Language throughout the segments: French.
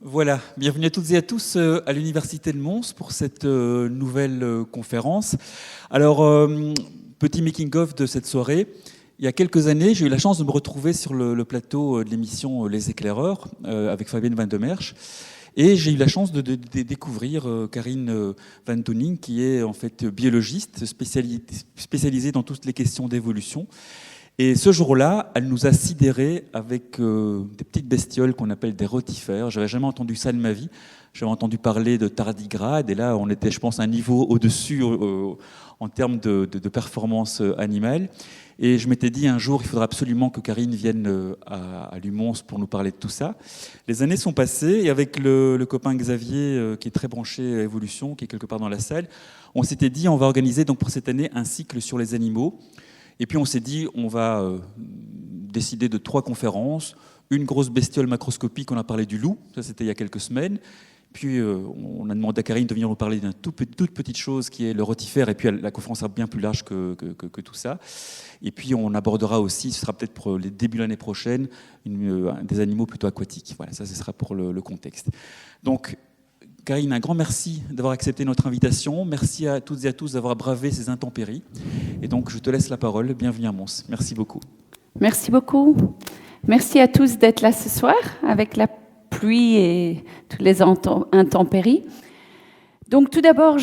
Voilà, bienvenue à toutes et à tous à l'Université de Mons pour cette nouvelle conférence. Alors, petit making-of de cette soirée. Il y a quelques années, j'ai eu la chance de me retrouver sur le plateau de l'émission Les Éclaireurs avec Fabienne Van de Merch. Et j'ai eu la chance de découvrir Karine Van Tooning, qui est en fait biologiste spécialisée dans toutes les questions d'évolution. Et ce jour-là, elle nous a sidérés avec des petites bestioles qu'on appelle des rotifères. J'avais jamais entendu ça de ma vie. J'avais entendu parler de tardigrades, et là, on était, je pense, un niveau au-dessus en termes de performance animale. Et je m'étais dit, un jour, il faudra absolument que Karine vienne à l'UMONS pour nous parler de tout ça. Les années sont passées, et avec le copain Xavier, qui est très branché à évolution, qui est quelque part dans la salle, on s'était dit, on va organiser donc pour cette année un cycle sur les animaux. Et puis on s'est dit, on va décider de 3 conférences. Une grosse bestiole macroscopique, on a parlé du loup, ça c'était il y a quelques semaines. Puis on a demandé à Karine de venir nous parler d'une toute petite chose qui est le rotifère. Et puis la conférence sera bien plus large que tout ça. Et puis on abordera aussi, ce sera peut-être pour les débuts de l'année prochaine, des animaux plutôt aquatiques. Voilà, ça ce sera pour le contexte. Donc Karine, un grand merci d'avoir accepté notre invitation. Merci à toutes et à tous d'avoir bravé ces intempéries. Et donc, je te laisse la parole. Bienvenue à Mons. Merci beaucoup. Merci beaucoup. Merci à tous d'être là ce soir avec la pluie et toutes les intempéries. Donc, tout d'abord,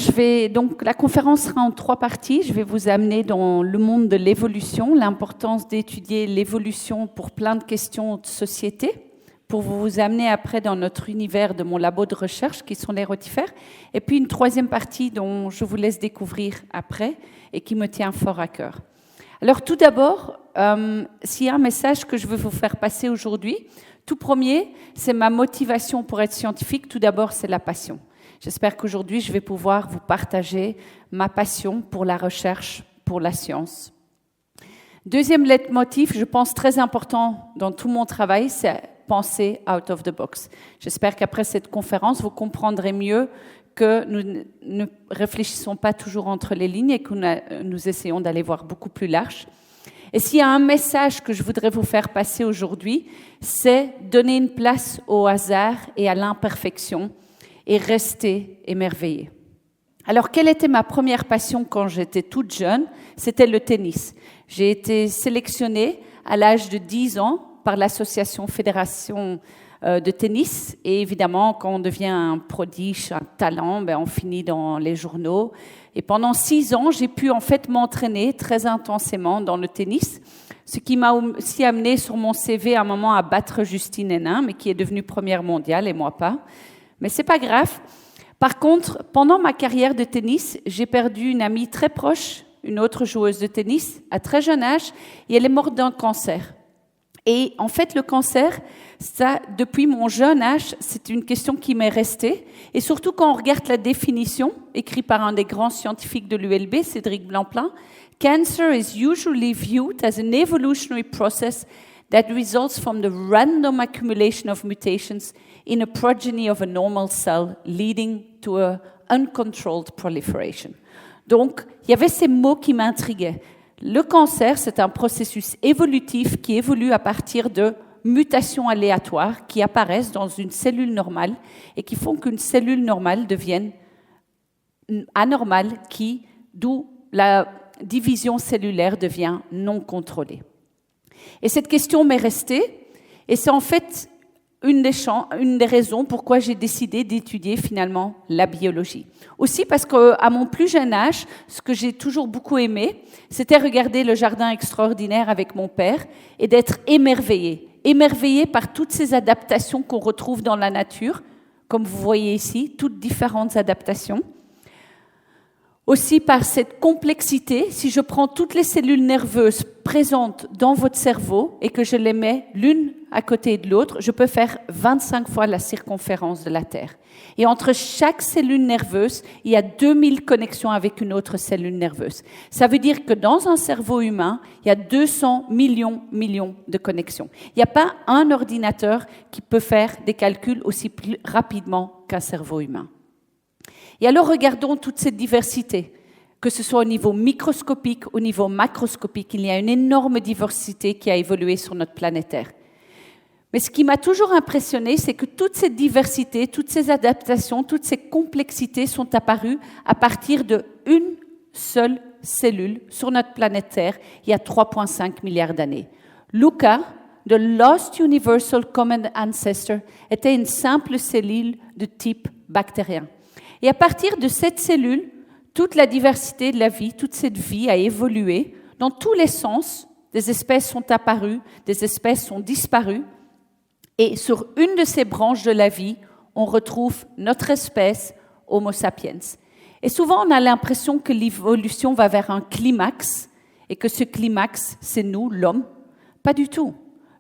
la conférence sera en 3 parties. Je vais vous amener dans le monde de l'évolution, l'importance d'étudier l'évolution pour plein de questions de société, pour vous amener après dans notre univers de mon labo de recherche, qui sont les rotifères. Et puis une 3e partie dont je vous laisse découvrir après et qui me tient fort à cœur. Alors tout d'abord, s'il y a un message que je veux vous faire passer aujourd'hui, tout premier, c'est ma motivation pour être scientifique. Tout d'abord, c'est la passion. J'espère qu'aujourd'hui, je vais pouvoir vous partager ma passion pour la recherche, pour la science. Deuxième leitmotiv, je pense très important dans tout mon travail, c'est penser out of the box. J'espère qu'après cette conférence, vous comprendrez mieux que nous ne réfléchissons pas toujours entre les lignes et que nous essayons d'aller voir beaucoup plus large. Et s'il y a un message que je voudrais vous faire passer aujourd'hui, c'est donner une place au hasard et à l'imperfection et rester émerveillé. Alors, quelle était ma première passion quand j'étais toute jeune? C'était le tennis. J'ai été sélectionnée à l'âge de 10 ans par l'association Fédération de tennis. Et évidemment, quand on devient un prodige, un talent, on finit dans les journaux. Et pendant 6 ans, j'ai pu en fait m'entraîner très intensément dans le tennis, ce qui m'a aussi amené sur mon CV à un moment à battre Justine Henin, mais qui est devenue première mondiale et moi pas. Mais c'est pas grave. Par contre, pendant ma carrière de tennis, j'ai perdu une amie très proche, une autre joueuse de tennis, à très jeune âge, et elle est morte d'un cancer. Et en fait, le cancer, ça, depuis mon jeune âge, c'est une question qui m'est restée. Et surtout quand on regarde la définition, écrite par un des grands scientifiques de l'ULB, Cédric Blancpain, « Cancer is usually viewed as an evolutionary process that results from the random accumulation of mutations in a progeny of a normal cell, leading to a uncontrolled proliferation. » Donc, il y avait ces mots qui m'intriguaient. Le cancer, c'est un processus évolutif qui évolue à partir de mutations aléatoires qui apparaissent dans une cellule normale et qui font qu'une cellule normale devienne anormale, d'où la division cellulaire devient non contrôlée. Et cette question m'est restée, et c'est en fait une des raisons pourquoi j'ai décidé d'étudier finalement la biologie. Aussi parce qu'à mon plus jeune âge, ce que j'ai toujours beaucoup aimé, c'était regarder le jardin extraordinaire avec mon père et d'être émerveillé par toutes ces adaptations qu'on retrouve dans la nature, comme vous voyez ici, toutes différentes adaptations. Aussi par cette complexité, si je prends toutes les cellules nerveuses présentes dans votre cerveau et que je les mets l'une à côté de l'autre, je peux faire 25 fois la circonférence de la Terre. Et entre chaque cellule nerveuse, il y a 2000 connexions avec une autre cellule nerveuse. Ça veut dire que dans un cerveau humain, il y a 200 millions de connexions. Il n'y a pas un ordinateur qui peut faire des calculs aussi rapidement qu'un cerveau humain. Et alors, regardons toute cette diversité, que ce soit au niveau microscopique, au niveau macroscopique. Il y a une énorme diversité qui a évolué sur notre planète Terre. Mais ce qui m'a toujours impressionné, c'est que toute cette diversité, toutes ces adaptations, toutes ces complexités sont apparues à partir d'une seule cellule sur notre planète Terre il y a 3,5 milliards d'années. LUCA, The Lost Universal Common Ancestor, était une simple cellule de type bactérien. Et à partir de cette cellule, toute la diversité de la vie, toute cette vie a évolué dans tous les sens. Des espèces sont apparues, des espèces sont disparues. Et sur une de ces branches de la vie, on retrouve notre espèce, Homo sapiens. Et souvent, on a l'impression que l'évolution va vers un climax et que ce climax, c'est nous, l'homme. Pas du tout.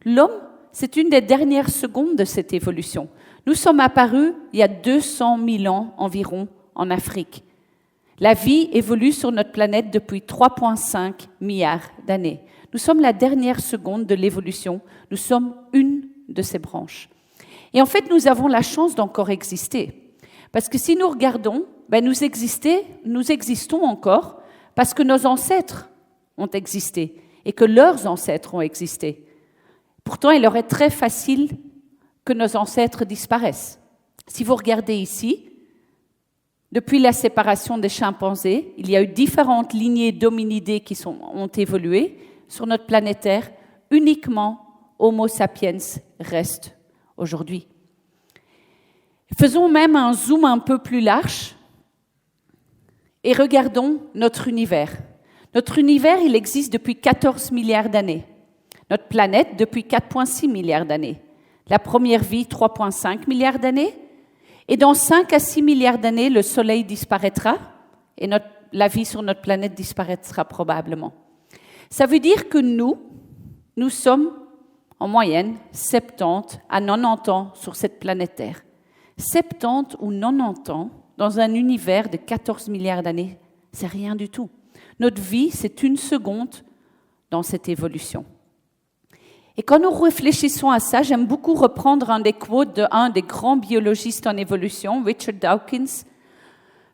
L'homme, c'est une des dernières secondes de cette évolution. Nous sommes apparus il y a 200 000 ans environ en Afrique. La vie évolue sur notre planète depuis 3,5 milliards d'années. Nous sommes la dernière seconde de l'évolution. Nous sommes une de ces branches. Et en fait, nous avons la chance d'encore exister. Parce que si nous regardons, nous existons encore parce que nos ancêtres ont existé et que leurs ancêtres ont existé. Pourtant, il leur est très facile que nos ancêtres disparaissent. Si vous regardez ici, depuis la séparation des chimpanzés, il y a eu différentes lignées d'hominidés qui ont évolué sur notre planète Terre. Uniquement Homo sapiens reste aujourd'hui. Faisons même un zoom un peu plus large et regardons notre univers. Notre univers, il existe depuis 14 milliards d'années. Notre planète, depuis 4,6 milliards d'années. La première vie, 3,5 milliards d'années. Et dans 5 à 6 milliards d'années, le Soleil disparaîtra et la vie sur notre planète disparaîtra probablement. Ça veut dire que nous sommes en moyenne 70 à 90 ans sur cette planète Terre. 70 ou 90 ans dans un univers de 14 milliards d'années, c'est rien du tout. Notre vie, c'est une seconde dans cette évolution. Et quand nous réfléchissons à ça, j'aime beaucoup reprendre un des quotes d'un des grands biologistes en évolution, Richard Dawkins.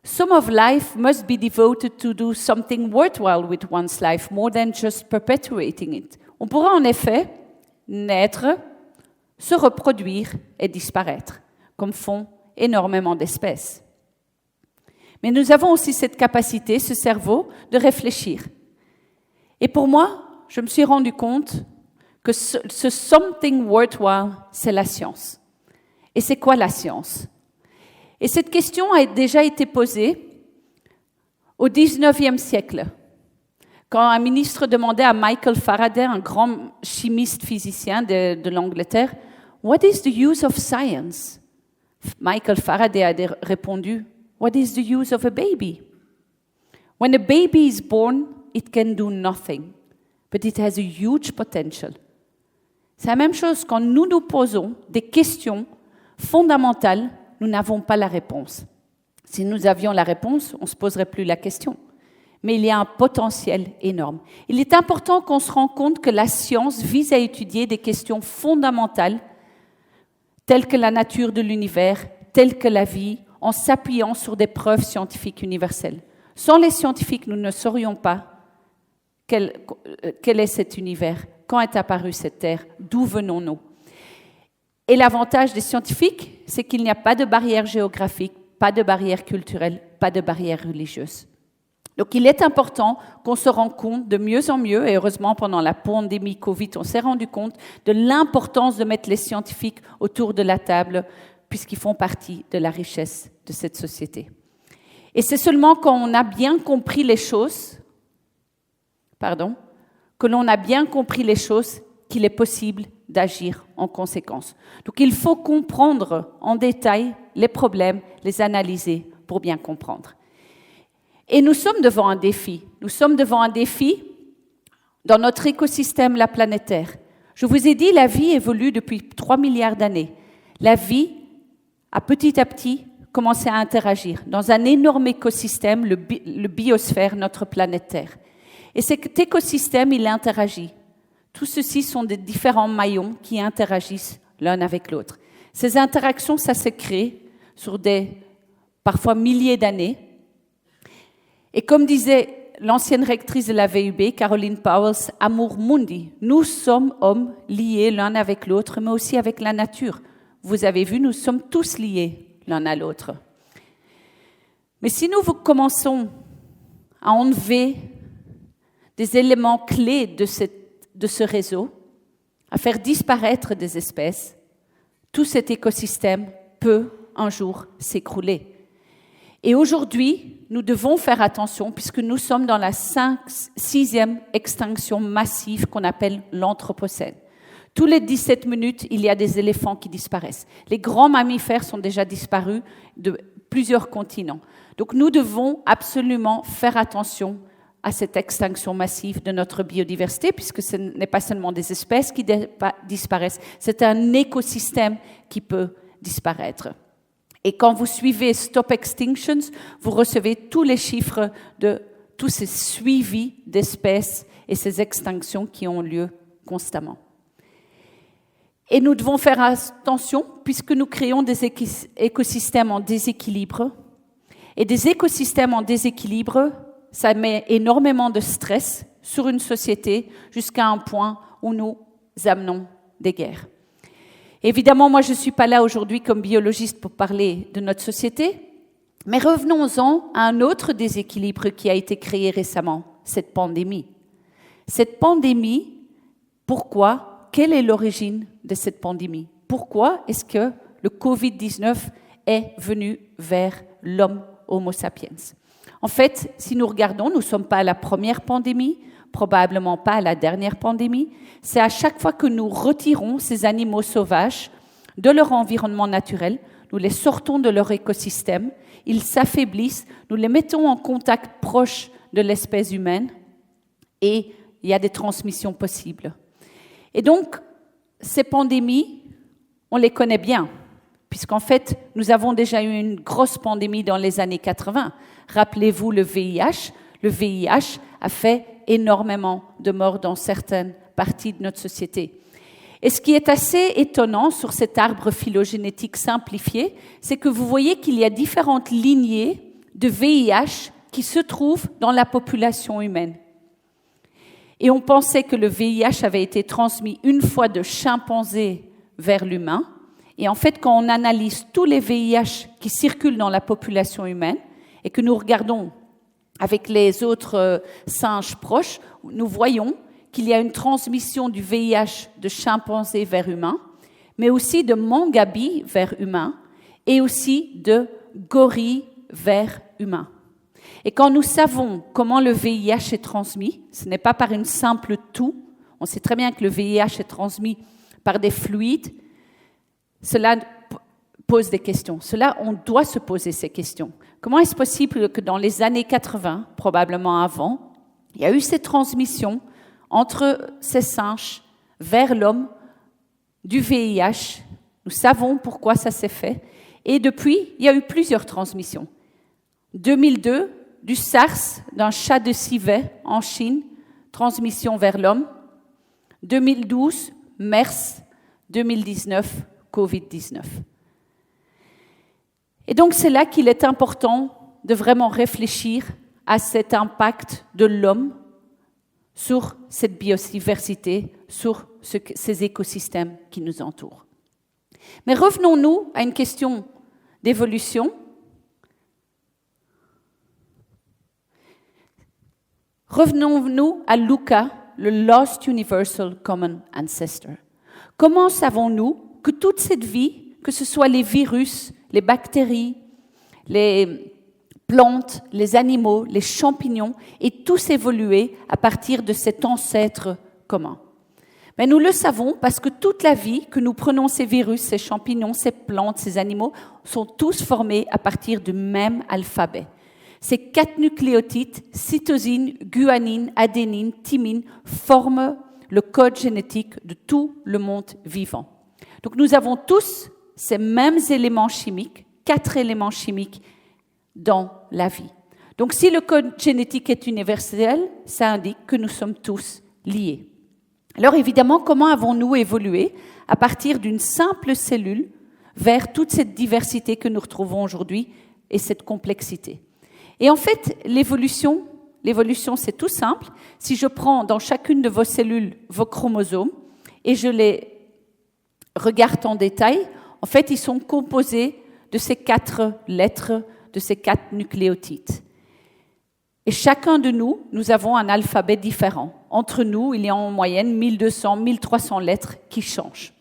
Some of life must be devoted to do something worthwhile with one's life, more than just perpetuating it. On pourra en effet naître, se reproduire et disparaître, comme font énormément d'espèces. Mais nous avons aussi cette capacité, ce cerveau, de réfléchir. Et pour moi, je me suis rendu compte que ce something worthwhile, c'est la science. Et c'est quoi la science? Et cette question a déjà été posée au XIXe siècle, quand un ministre demandait à Michael Faraday, un grand chimiste physicien de l'Angleterre, « What is the use of science ?» Michael Faraday a répondu, « What is the use of a baby? When a baby is born, it can do nothing, but it has a huge potential. » C'est la même chose quand nous nous posons des questions fondamentales, nous n'avons pas la réponse. Si nous avions la réponse, on ne se poserait plus la question. Mais il y a un potentiel énorme. Il est important qu'on se rende compte que la science vise à étudier des questions fondamentales, telles que la nature de l'univers, telles que la vie, en s'appuyant sur des preuves scientifiques universelles. Sans les scientifiques, nous ne saurions pas quel est cet univers, quand est apparue cette Terre, d'où venons-nous. Et l'avantage des scientifiques, c'est qu'il n'y a pas de barrière géographique, pas de barrière culturelle, pas de barrière religieuse. Donc il est important qu'on se rende compte de mieux en mieux, et heureusement pendant la pandémie Covid, on s'est rendu compte de l'importance de mettre les scientifiques autour de la table, puisqu'ils font partie de la richesse de cette société. Et c'est seulement quand on a bien compris les choses, que l'on a bien compris les choses, qu'il est possible d'agir en conséquence. Donc il faut comprendre en détail les problèmes, les analyser pour bien comprendre. Et nous sommes devant un défi. Nous sommes devant un défi dans notre écosystème, la planète Terre. Je vous ai dit, la vie évolue depuis 3 milliards d'années. La vie a petit à petit commencé à interagir dans un énorme écosystème, le biosphère, notre planète Terre. Et cet écosystème, il interagit. Tout ceci sont des différents maillons qui interagissent l'un avec l'autre. Ces interactions, ça se crée sur des, parfois milliers d'années. Et comme disait l'ancienne rectrice de la VUB, Caroline Powell's Amor Mundi. Nous sommes hommes liés l'un avec l'autre, mais aussi avec la nature. Vous avez vu, nous sommes tous liés l'un à l'autre. Mais si nous commençons à enlever des éléments clés de ce réseau, à faire disparaître des espèces, tout cet écosystème peut un jour s'écrouler. Et aujourd'hui, nous devons faire attention puisque nous sommes dans la 6e extinction massive qu'on appelle l'Anthropocène. Tous les 17 minutes, il y a des éléphants qui disparaissent. Les grands mammifères sont déjà disparus de plusieurs continents. Donc nous devons absolument faire attention à cette extinction massive de notre biodiversité, puisque ce n'est pas seulement des espèces qui disparaissent, c'est un écosystème qui peut disparaître. Et quand vous suivez Stop Extinctions, vous recevez tous les chiffres de tous ces suivis d'espèces et ces extinctions qui ont lieu constamment. Et nous devons faire attention puisque nous créons des écosystèmes en déséquilibre. Et des écosystèmes en déséquilibre, ça met énormément de stress sur une société jusqu'à un point où nous amenons des guerres. Évidemment, moi, je ne suis pas là aujourd'hui comme biologiste pour parler de notre société, mais revenons-en à un autre déséquilibre qui a été créé récemment, cette pandémie. Cette pandémie, pourquoi? Quelle est l'origine de cette pandémie? Pourquoi est-ce que le Covid-19 est venu vers l'homme Homo sapiens? En fait, si nous regardons, nous ne sommes pas à la première pandémie, probablement pas à la dernière pandémie. C'est à chaque fois que nous retirons ces animaux sauvages de leur environnement naturel, nous les sortons de leur écosystème, ils s'affaiblissent, nous les mettons en contact proche de l'espèce humaine et il y a des transmissions possibles. Et donc, ces pandémies, on les connaît bien, puisqu'en fait, nous avons déjà eu une grosse pandémie dans les années 80. Rappelez-vous le VIH. Le VIH a fait énormément de morts dans certaines parties de notre société. Et ce qui est assez étonnant sur cet arbre phylogénétique simplifié, c'est que vous voyez qu'il y a différentes lignées de VIH qui se trouvent dans la population humaine. Et on pensait que le VIH avait été transmis une fois de chimpanzé vers l'humain. Et en fait, quand on analyse tous les VIH qui circulent dans la population humaine et que nous regardons avec les autres singes proches, nous voyons qu'il y a une transmission du VIH de chimpanzé vers humain, mais aussi de mangabi vers humain et aussi de gorille vers humain. Et quand nous savons comment le VIH est transmis, ce n'est pas par une simple toux, on sait très bien que le VIH est transmis par des fluides, cela pose des questions. On doit se poser ces questions. Comment est-ce possible que dans les années 80, probablement avant, il y a eu cette transmission entre ces singes vers l'homme du VIH? Nous savons pourquoi ça s'est fait. Et depuis, il y a eu plusieurs transmissions. 2002, du SARS, d'un chat de civet en Chine, transmission vers l'homme. 2012, MERS. 2019, Covid-19. Et donc, c'est là qu'il est important de vraiment réfléchir à cet impact de l'homme sur cette biodiversité, sur ces écosystèmes qui nous entourent. Mais revenons-nous à une question d'évolution. Revenons-nous à Luca, le Lost Universal Common Ancestor. Comment savons-nous que toute cette vie, que ce soit les virus, les bactéries, les plantes, les animaux, les champignons, aient tous évolué à partir de cet ancêtre commun? Mais nous le savons parce que toute la vie que nous prenons ces virus, ces champignons, ces plantes, ces animaux, sont tous formés à partir du même alphabet. Ces 4 nucléotides, cytosine, guanine, adénine, thymine, forment le code génétique de tout le monde vivant. Donc nous avons tous ces mêmes éléments chimiques, 4 éléments chimiques dans la vie. Donc si le code génétique est universel, ça indique que nous sommes tous liés. Alors évidemment, comment avons-nous évolué à partir d'une simple cellule vers toute cette diversité que nous retrouvons aujourd'hui et cette complexité? Et en fait, l'évolution l'évolution, c'est tout simple. Si je prends dans chacune de vos cellules vos chromosomes et je les regarde en détail, en fait, ils sont composés de ces 4 lettres, de ces 4 nucléotides. Et chacun de nous, nous avons un alphabet différent. Entre nous, il y a en moyenne 1200, 1300 lettres qui changent.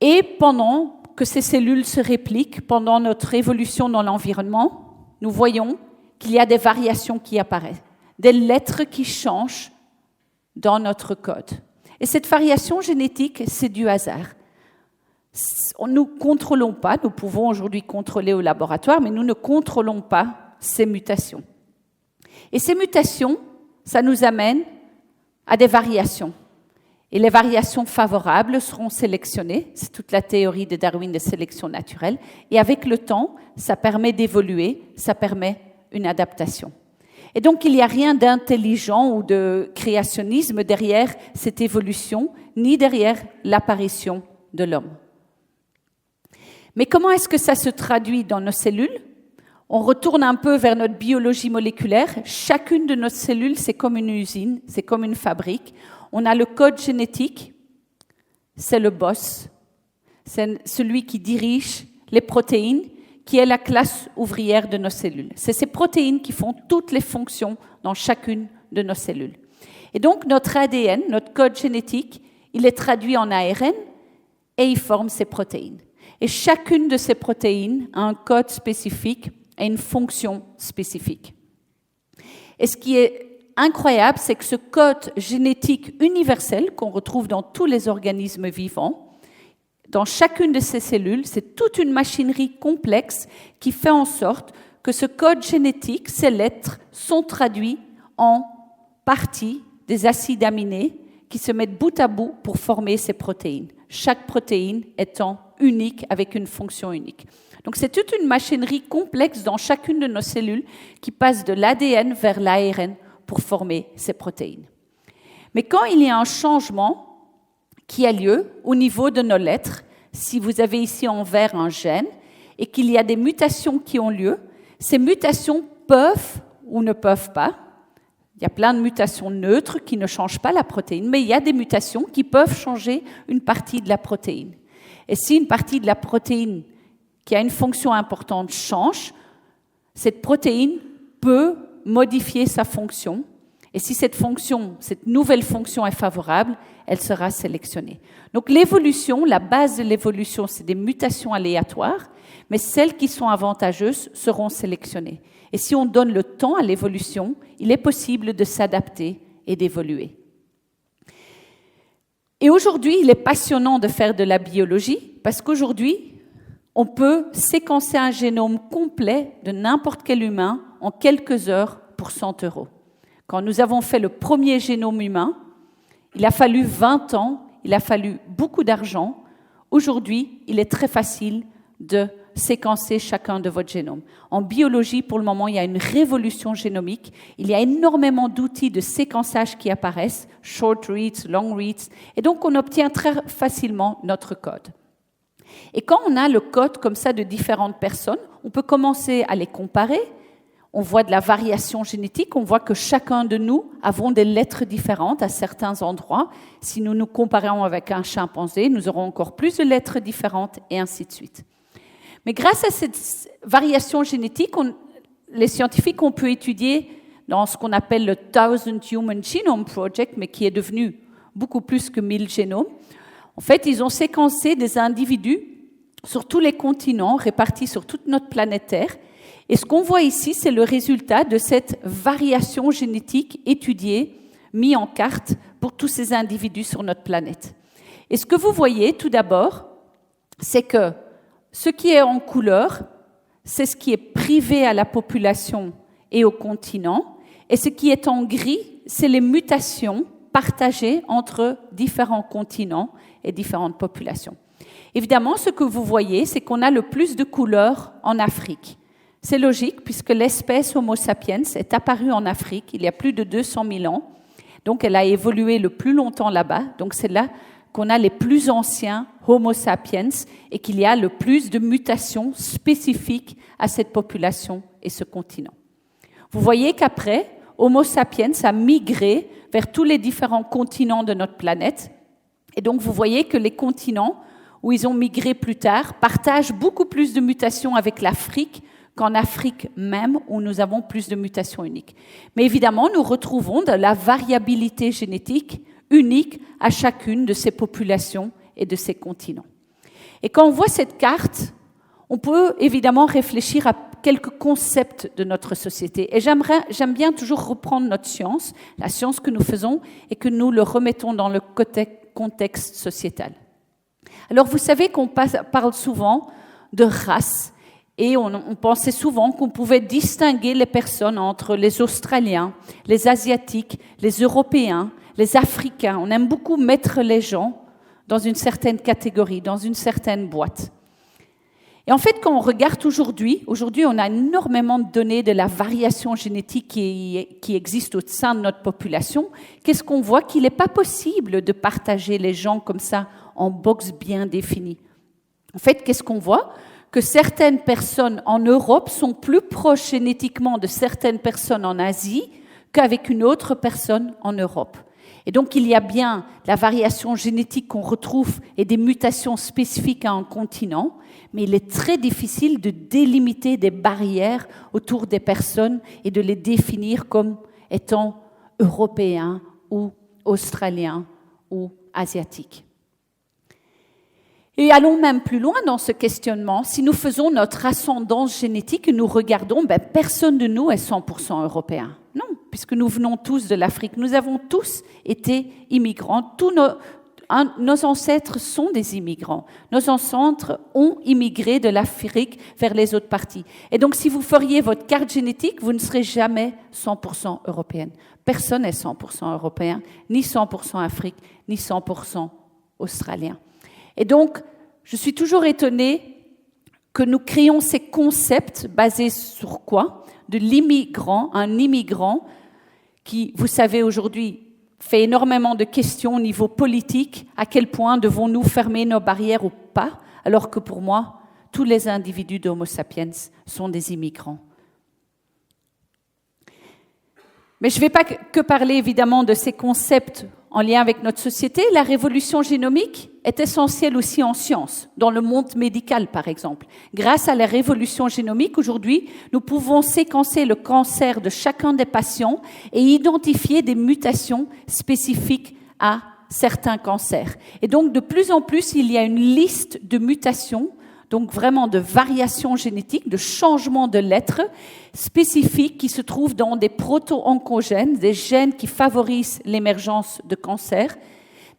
Et pendant que ces cellules se répliquent, pendant notre évolution dans l'environnement, nous voyons qu'il y a des variations qui apparaissent, des lettres qui changent dans notre code. Et cette variation génétique, c'est du hasard. Nous ne contrôlons pas, nous pouvons aujourd'hui contrôler au laboratoire, mais nous ne contrôlons pas ces mutations. Et ces mutations, ça nous amène à des variations. Et les variations favorables seront sélectionnées. C'est toute la théorie de Darwin de sélection naturelle. Et avec le temps, ça permet d'évoluer, ça permet une adaptation. Et donc, il n'y a rien d'intelligent ou de créationnisme derrière cette évolution, ni derrière l'apparition de l'homme. Mais comment est-ce que ça se traduit dans nos cellules ? On retourne un peu vers notre biologie moléculaire. Chacune de nos cellules, c'est comme une usine, c'est comme une fabrique. On a le code génétique, c'est le boss, c'est celui qui dirige les protéines, qui est la classe ouvrière de nos cellules. C'est ces protéines qui font toutes les fonctions dans chacune de nos cellules. Et donc, notre ADN, notre code génétique, il est traduit en ARN et il forme ces protéines. Et chacune de ces protéines a un code spécifique et une fonction spécifique. Et ce qui est incroyable, c'est que ce code génétique universel qu'on retrouve dans tous les organismes vivants, dans chacune de ces cellules, c'est toute une machinerie complexe qui fait en sorte que ce code génétique, ces lettres, sont traduits en parties des acides aminés qui se mettent bout à bout pour former ces protéines. Chaque protéine étant unique avec une fonction unique. Donc c'est toute une machinerie complexe dans chacune de nos cellules qui passe de l'ADN vers l'ARN pour former ces protéines. Mais quand il y a un changement qui a lieu au niveau de nos lettres, si vous avez ici en vert un gène et qu'il y a des mutations qui ont lieu, ces mutations peuvent ou ne peuvent pas. Il y a plein de mutations neutres qui ne changent pas la protéine, mais il y a des mutations qui peuvent changer une partie de la protéine. Et si une partie de la protéine qui a une fonction importante change, cette protéine peut modifier sa fonction. Et si cette nouvelle fonction est favorable, elle sera sélectionnée. Donc l'évolution, la base de l'évolution, c'est des mutations aléatoires, mais celles qui sont avantageuses seront sélectionnées. Et si on donne le temps à l'évolution, il est possible de s'adapter et d'évoluer. Et aujourd'hui, il est passionnant de faire de la biologie, parce qu'aujourd'hui, on peut séquencer un génome complet de n'importe quel humain en quelques heures pour 100 €. Quand nous avons fait le premier génome humain, il a fallu 20 ans, il a fallu beaucoup d'argent. Aujourd'hui, il est très facile de séquencer chacun de votre génome. En biologie, pour le moment, il y a une révolution génomique. Il y a énormément d'outils de séquençage qui apparaissent, short reads, long reads, et donc on obtient très facilement notre code. Et quand on a le code comme ça de différentes personnes, on peut commencer à les comparer. On voit de la variation génétique, on voit que chacun de nous avons des lettres différentes à certains endroits. Si nous nous comparons avec un chimpanzé, nous aurons encore plus de lettres différentes et ainsi de suite. Mais grâce à cette variation génétique, les scientifiques ont pu étudier dans ce qu'on appelle le 1000 Human Genome Project, mais qui est devenu beaucoup plus que 1000 génomes. En fait, ils ont séquencé des individus sur tous les continents, répartis sur toute notre planète Terre. Et ce qu'on voit ici, c'est le résultat de cette variation génétique étudiée, mise en carte pour tous ces individus sur notre planète. Et ce que vous voyez, tout d'abord, c'est que ce qui est en couleur, c'est ce qui est privé à la population et au continent. Et ce qui est en gris, c'est les mutations partagées entre différents continents et différentes populations. Évidemment, ce que vous voyez, c'est qu'on a le plus de couleurs en Afrique. C'est logique, puisque l'espèce Homo sapiens est apparue en Afrique il y a plus de 200 000 ans. Donc, elle a évolué le plus longtemps là-bas. Donc, c'est là qu'on a les plus anciens Homo sapiens et qu'il y a le plus de mutations spécifiques à cette population et ce continent. Vous voyez qu'après, Homo sapiens a migré vers tous les différents continents de notre planète. Et donc, vous voyez que les continents où ils ont migré plus tard partagent beaucoup plus de mutations avec l'Afrique qu'en Afrique même, où nous avons plus de mutations uniques. Mais évidemment, nous retrouvons de la variabilité génétique unique à chacune de ces populations et de ces continents. Et quand on voit cette carte, on peut évidemment réfléchir à quelques concepts de notre société. Et j'aime bien toujours reprendre notre science, la science que nous faisons, et que nous le remettons dans le contexte sociétal. Alors, vous savez qu'on parle souvent de race, et on pensait souvent qu'on pouvait distinguer les personnes entre les Australiens, les Asiatiques, les Européens, les Africains. On aime beaucoup mettre les gens dans une certaine catégorie, dans une certaine boîte. Et en fait, quand on regarde aujourd'hui, on a énormément de données de la variation génétique qui existe au sein de notre population. Qu'est-ce qu'on voit? Qu'il n'est pas possible de partager les gens comme ça en box bien définie. En fait, qu'est-ce qu'on voit? Que certaines personnes en Europe sont plus proches génétiquement de certaines personnes en Asie qu'avec une autre personne en Europe. Et donc, il y a bien la variation génétique qu'on retrouve et des mutations spécifiques à un continent, mais il est très difficile de délimiter des barrières autour des personnes et de les définir comme étant européens ou australiens ou asiatiques. Et allons même plus loin dans ce questionnement. Si nous faisons notre ascendance génétique et nous regardons, personne de nous est 100% européen. Non, puisque nous venons tous de l'Afrique. Nous avons tous été immigrants. Tous nos ancêtres sont des immigrants. Nos ancêtres ont immigré de l'Afrique vers les autres parties. Et donc, si vous feriez votre carte génétique, vous ne serez jamais 100% européenne. Personne n'est 100% européen, ni 100% Afrique, ni 100% australien. Et donc, je suis toujours étonnée que nous créons ces concepts basés sur quoi? De l'immigrant, un immigrant qui, vous savez, aujourd'hui, fait énormément de questions au niveau politique. À quel point devons-nous fermer nos barrières ou pas? Alors que pour moi, tous les individus d'Homo sapiens sont des immigrants. Mais je ne vais pas que parler évidemment de ces concepts en lien avec notre société. La révolution génomique est essentielle aussi en sciences, dans le monde médical par exemple. Grâce à la révolution génomique, aujourd'hui, nous pouvons séquencer le cancer de chacun des patients et identifier des mutations spécifiques à certains cancers. Et donc, de plus en plus, il y a une liste de mutations, donc vraiment de variations génétiques, de changements de lettres spécifiques qui se trouvent dans des proto-oncogènes, des gènes qui favorisent l'émergence de cancer,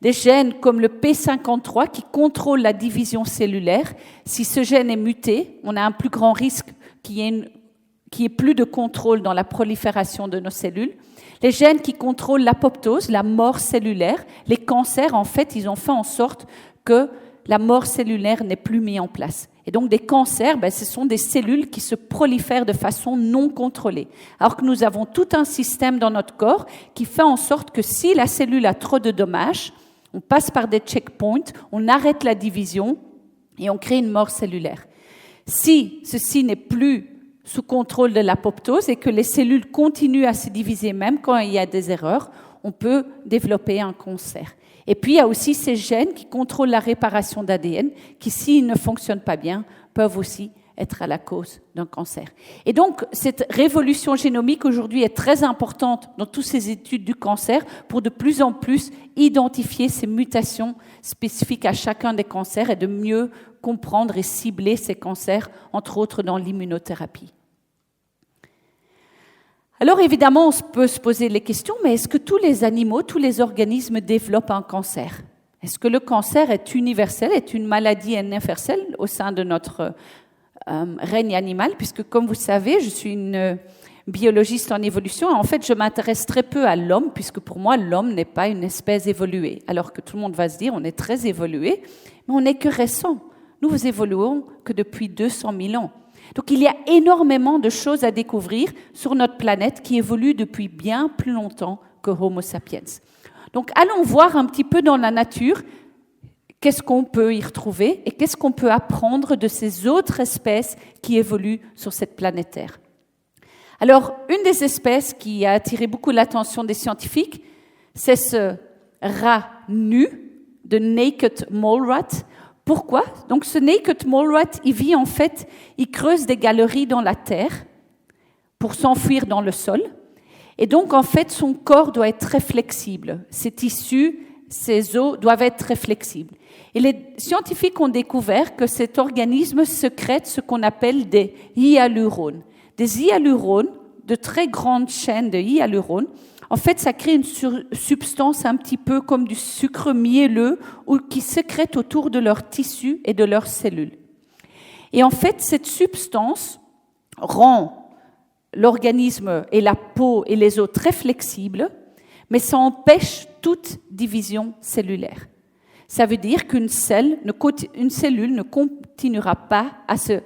des gènes comme le P53 qui contrôlent la division cellulaire. Si ce gène est muté, on a un plus grand risque qu'il y ait plus de contrôle dans la prolifération de nos cellules. Les gènes qui contrôlent l'apoptose, la mort cellulaire, les cancers, en fait, ils ont fait en sorte que la mort cellulaire n'est plus mise en place. Et donc, des cancers, ce sont des cellules qui se prolifèrent de façon non contrôlée. Alors que nous avons tout un système dans notre corps qui fait en sorte que si la cellule a trop de dommages, on passe par des checkpoints, on arrête la division et on crée une mort cellulaire. Si ceci n'est plus sous contrôle de l'apoptose et que les cellules continuent à se diviser même quand il y a des erreurs, on peut développer un cancer. Et puis, il y a aussi ces gènes qui contrôlent la réparation d'ADN, qui, s'ils ne fonctionnent pas bien, peuvent aussi être à la cause d'un cancer. Et donc, cette révolution génomique aujourd'hui est très importante dans toutes ces études du cancer pour de plus en plus identifier ces mutations spécifiques à chacun des cancers et de mieux comprendre et cibler ces cancers, entre autres dans l'immunothérapie. Alors évidemment, on peut se poser les questions, mais est-ce que tous les animaux, tous les organismes développent un cancer? Est-ce que le cancer est universel, est une maladie universelle au sein de notre règne animal? Puisque comme vous savez, je suis une biologiste en évolution. En fait, je m'intéresse très peu à l'homme, puisque pour moi, l'homme n'est pas une espèce évoluée. Alors que tout le monde va se dire, on est très évolué, mais on n'est que récent. Nous évoluons que depuis 200 000 ans. Donc, il y a énormément de choses à découvrir sur notre planète qui évoluent depuis bien plus longtemps que Homo sapiens. Donc, allons voir un petit peu dans la nature qu'est-ce qu'on peut y retrouver et qu'est-ce qu'on peut apprendre de ces autres espèces qui évoluent sur cette planète Terre. Alors, une des espèces qui a attiré beaucoup l'attention des scientifiques, c'est ce rat nu, de naked mole rat. Pourquoi? Donc, ce naked mole rat, il creuse des galeries dans la terre pour s'enfuir dans le sol. Et donc, en fait, son corps doit être très flexible. Ses tissus, ses os doivent être très flexibles. Et les scientifiques ont découvert que cet organisme sécrète ce qu'on appelle des hyalurones. Des hyalurones, de très grandes chaînes de hyalurones, en fait, ça crée une substance un petit peu comme du sucre mielleux ou qui sécrète autour de leurs tissus et de leurs cellules. Et en fait, cette substance rend l'organisme et la peau et les os très flexibles, mais ça empêche toute division cellulaire. Ça veut dire qu'une cellule ne continuera pas à se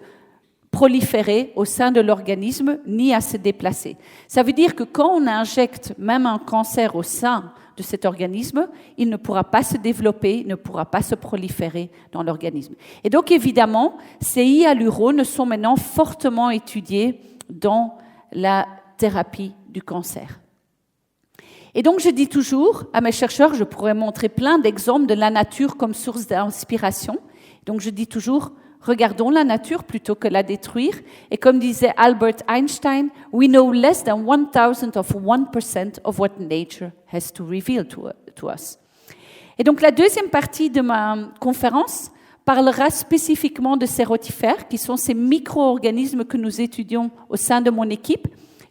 proliférer au sein de l'organisme ni à se déplacer. Ça veut dire que quand on injecte même un cancer au sein de cet organisme, il ne pourra pas se développer, ne pourra pas se proliférer dans l'organisme. Et donc évidemment, ces hyalurones sont maintenant fortement étudiés dans la thérapie du cancer. Et donc je dis toujours à mes chercheurs, je pourrais montrer plein d'exemples de la nature comme source d'inspiration. Donc je dis toujours, regardons la nature plutôt que la détruire. Et comme disait Albert Einstein, we know less than 1,000 of 1% of what nature has to reveal to us. Et donc la deuxième partie de ma conférence parlera spécifiquement de ces rotifères, qui sont ces micro-organismes que nous étudions au sein de mon équipe,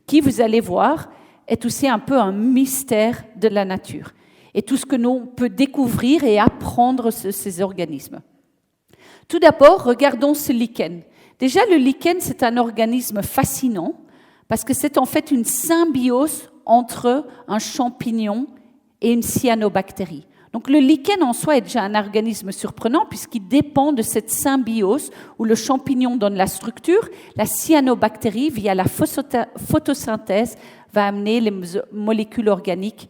qui, vous allez voir, est aussi un peu un mystère de la nature. Et tout ce que l'on peut découvrir et apprendre sur ces organismes. Tout d'abord, regardons ce lichen. Déjà, le lichen, c'est un organisme fascinant, parce que c'est en fait une symbiose entre un champignon et une cyanobactérie. Donc le lichen en soi est déjà un organisme surprenant puisqu'il dépend de cette symbiose où le champignon donne la structure, la cyanobactérie, via la photosynthèse, va amener les molécules organiques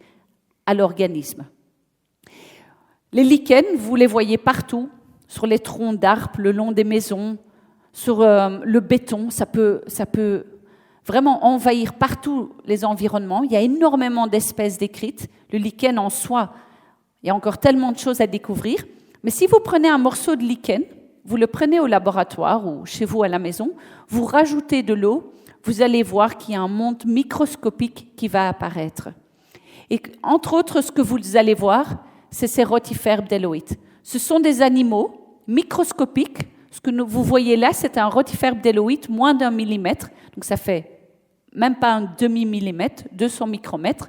à l'organisme. Les lichens, vous les voyez partout, sur les troncs d'arbres, le long des maisons, sur le béton, ça peut vraiment envahir partout les environnements. Il y a énormément d'espèces décrites. Le lichen en soi, il y a encore tellement de choses à découvrir. Mais si vous prenez un morceau de lichen, vous le prenez au laboratoire ou chez vous à la maison, vous rajoutez de l'eau, vous allez voir qu'il y a un monde microscopique qui va apparaître. Et entre autres, ce que vous allez voir, c'est ces rotifères bdelloïdes. Ce sont des animaux microscopiques. Ce que vous voyez là, c'est un rotifère bdelloïde moins d'1 millimètre. Donc ça fait même pas un demi-millimètre, 200 micromètres.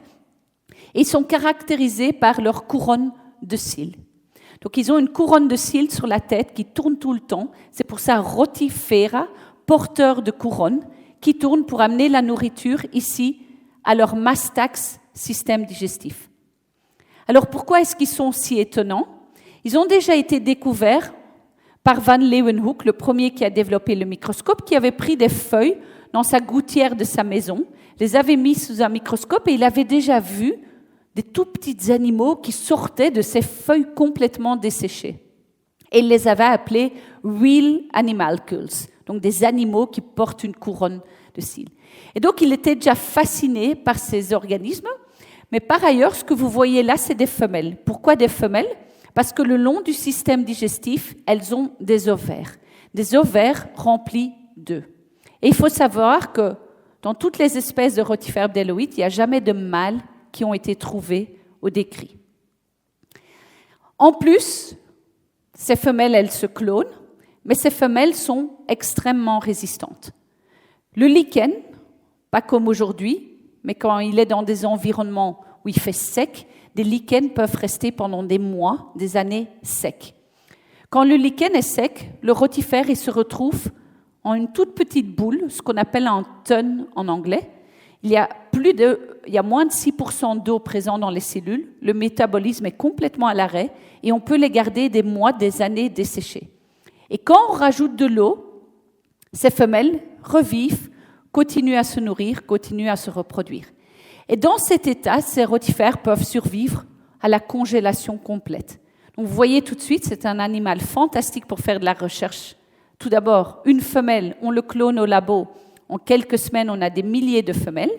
Et ils sont caractérisés par leur couronne de cils. Donc ils ont une couronne de cils sur la tête qui tourne tout le temps. C'est pour ça rotifera, porteur de couronne, qui tourne pour amener la nourriture ici à leur mastax, système digestif. Alors pourquoi est-ce qu'ils sont si étonnants? Ils ont déjà été découverts par Van Leeuwenhoek, le premier qui a développé le microscope, qui avait pris des feuilles dans sa gouttière de sa maison, les avait mis sous un microscope et il avait déjà vu des tout petits animaux qui sortaient de ces feuilles complètement desséchées. Et il les avait appelés « real animalcules », donc des animaux qui portent une couronne de cils. Et donc, il était déjà fasciné par ces organismes, mais par ailleurs, ce que vous voyez là, c'est des femelles. Pourquoi des femelles? Parce que le long du système digestif, elles ont des ovaires remplis d'œufs. Et il faut savoir que dans toutes les espèces de rotifères bdelloïdes, il n'y a jamais de mâles qui ont été trouvés ou décrits. En plus, ces femelles, elles se clonent, mais ces femelles sont extrêmement résistantes. Le lichen, pas comme aujourd'hui, mais quand il est dans des environnements où il fait sec, des lichens peuvent rester pendant des mois, des années secs. Quand le lichen est sec, le rotifère il se retrouve en une toute petite boule, ce qu'on appelle un ton en anglais. Il y a moins de 6% d'eau présent dans les cellules, le métabolisme est complètement à l'arrêt et on peut les garder des mois, des années desséchées. Et quand on rajoute de l'eau, ces femelles revivent, continuent à se nourrir, continuent à se reproduire. Et dans cet état, ces rotifères peuvent survivre à la congélation complète. Donc vous voyez tout de suite, c'est un animal fantastique pour faire de la recherche. Tout d'abord, une femelle, on le clone au labo, En quelques semaines, on a des milliers de femelles.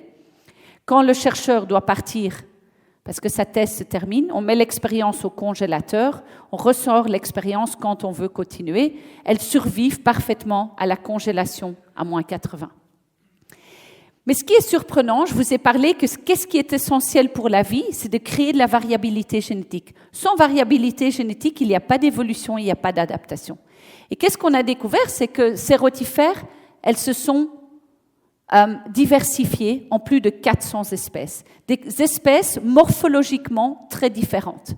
Quand le chercheur doit partir, parce que sa thèse se termine, on met l'expérience au congélateur, on ressort l'expérience quand on veut continuer. Elles survivent parfaitement à la congélation à moins 80. Mais ce qui est surprenant, je vous ai parlé que qu'est-ce qui est essentiel pour la vie, c'est de créer de la variabilité génétique. Sans variabilité génétique, il n'y a pas d'évolution, il n'y a pas d'adaptation. Et qu'est-ce qu'on a découvert, c'est que ces rotifères, elles se sont diversifiées en plus de 400 espèces. Des espèces morphologiquement très différentes.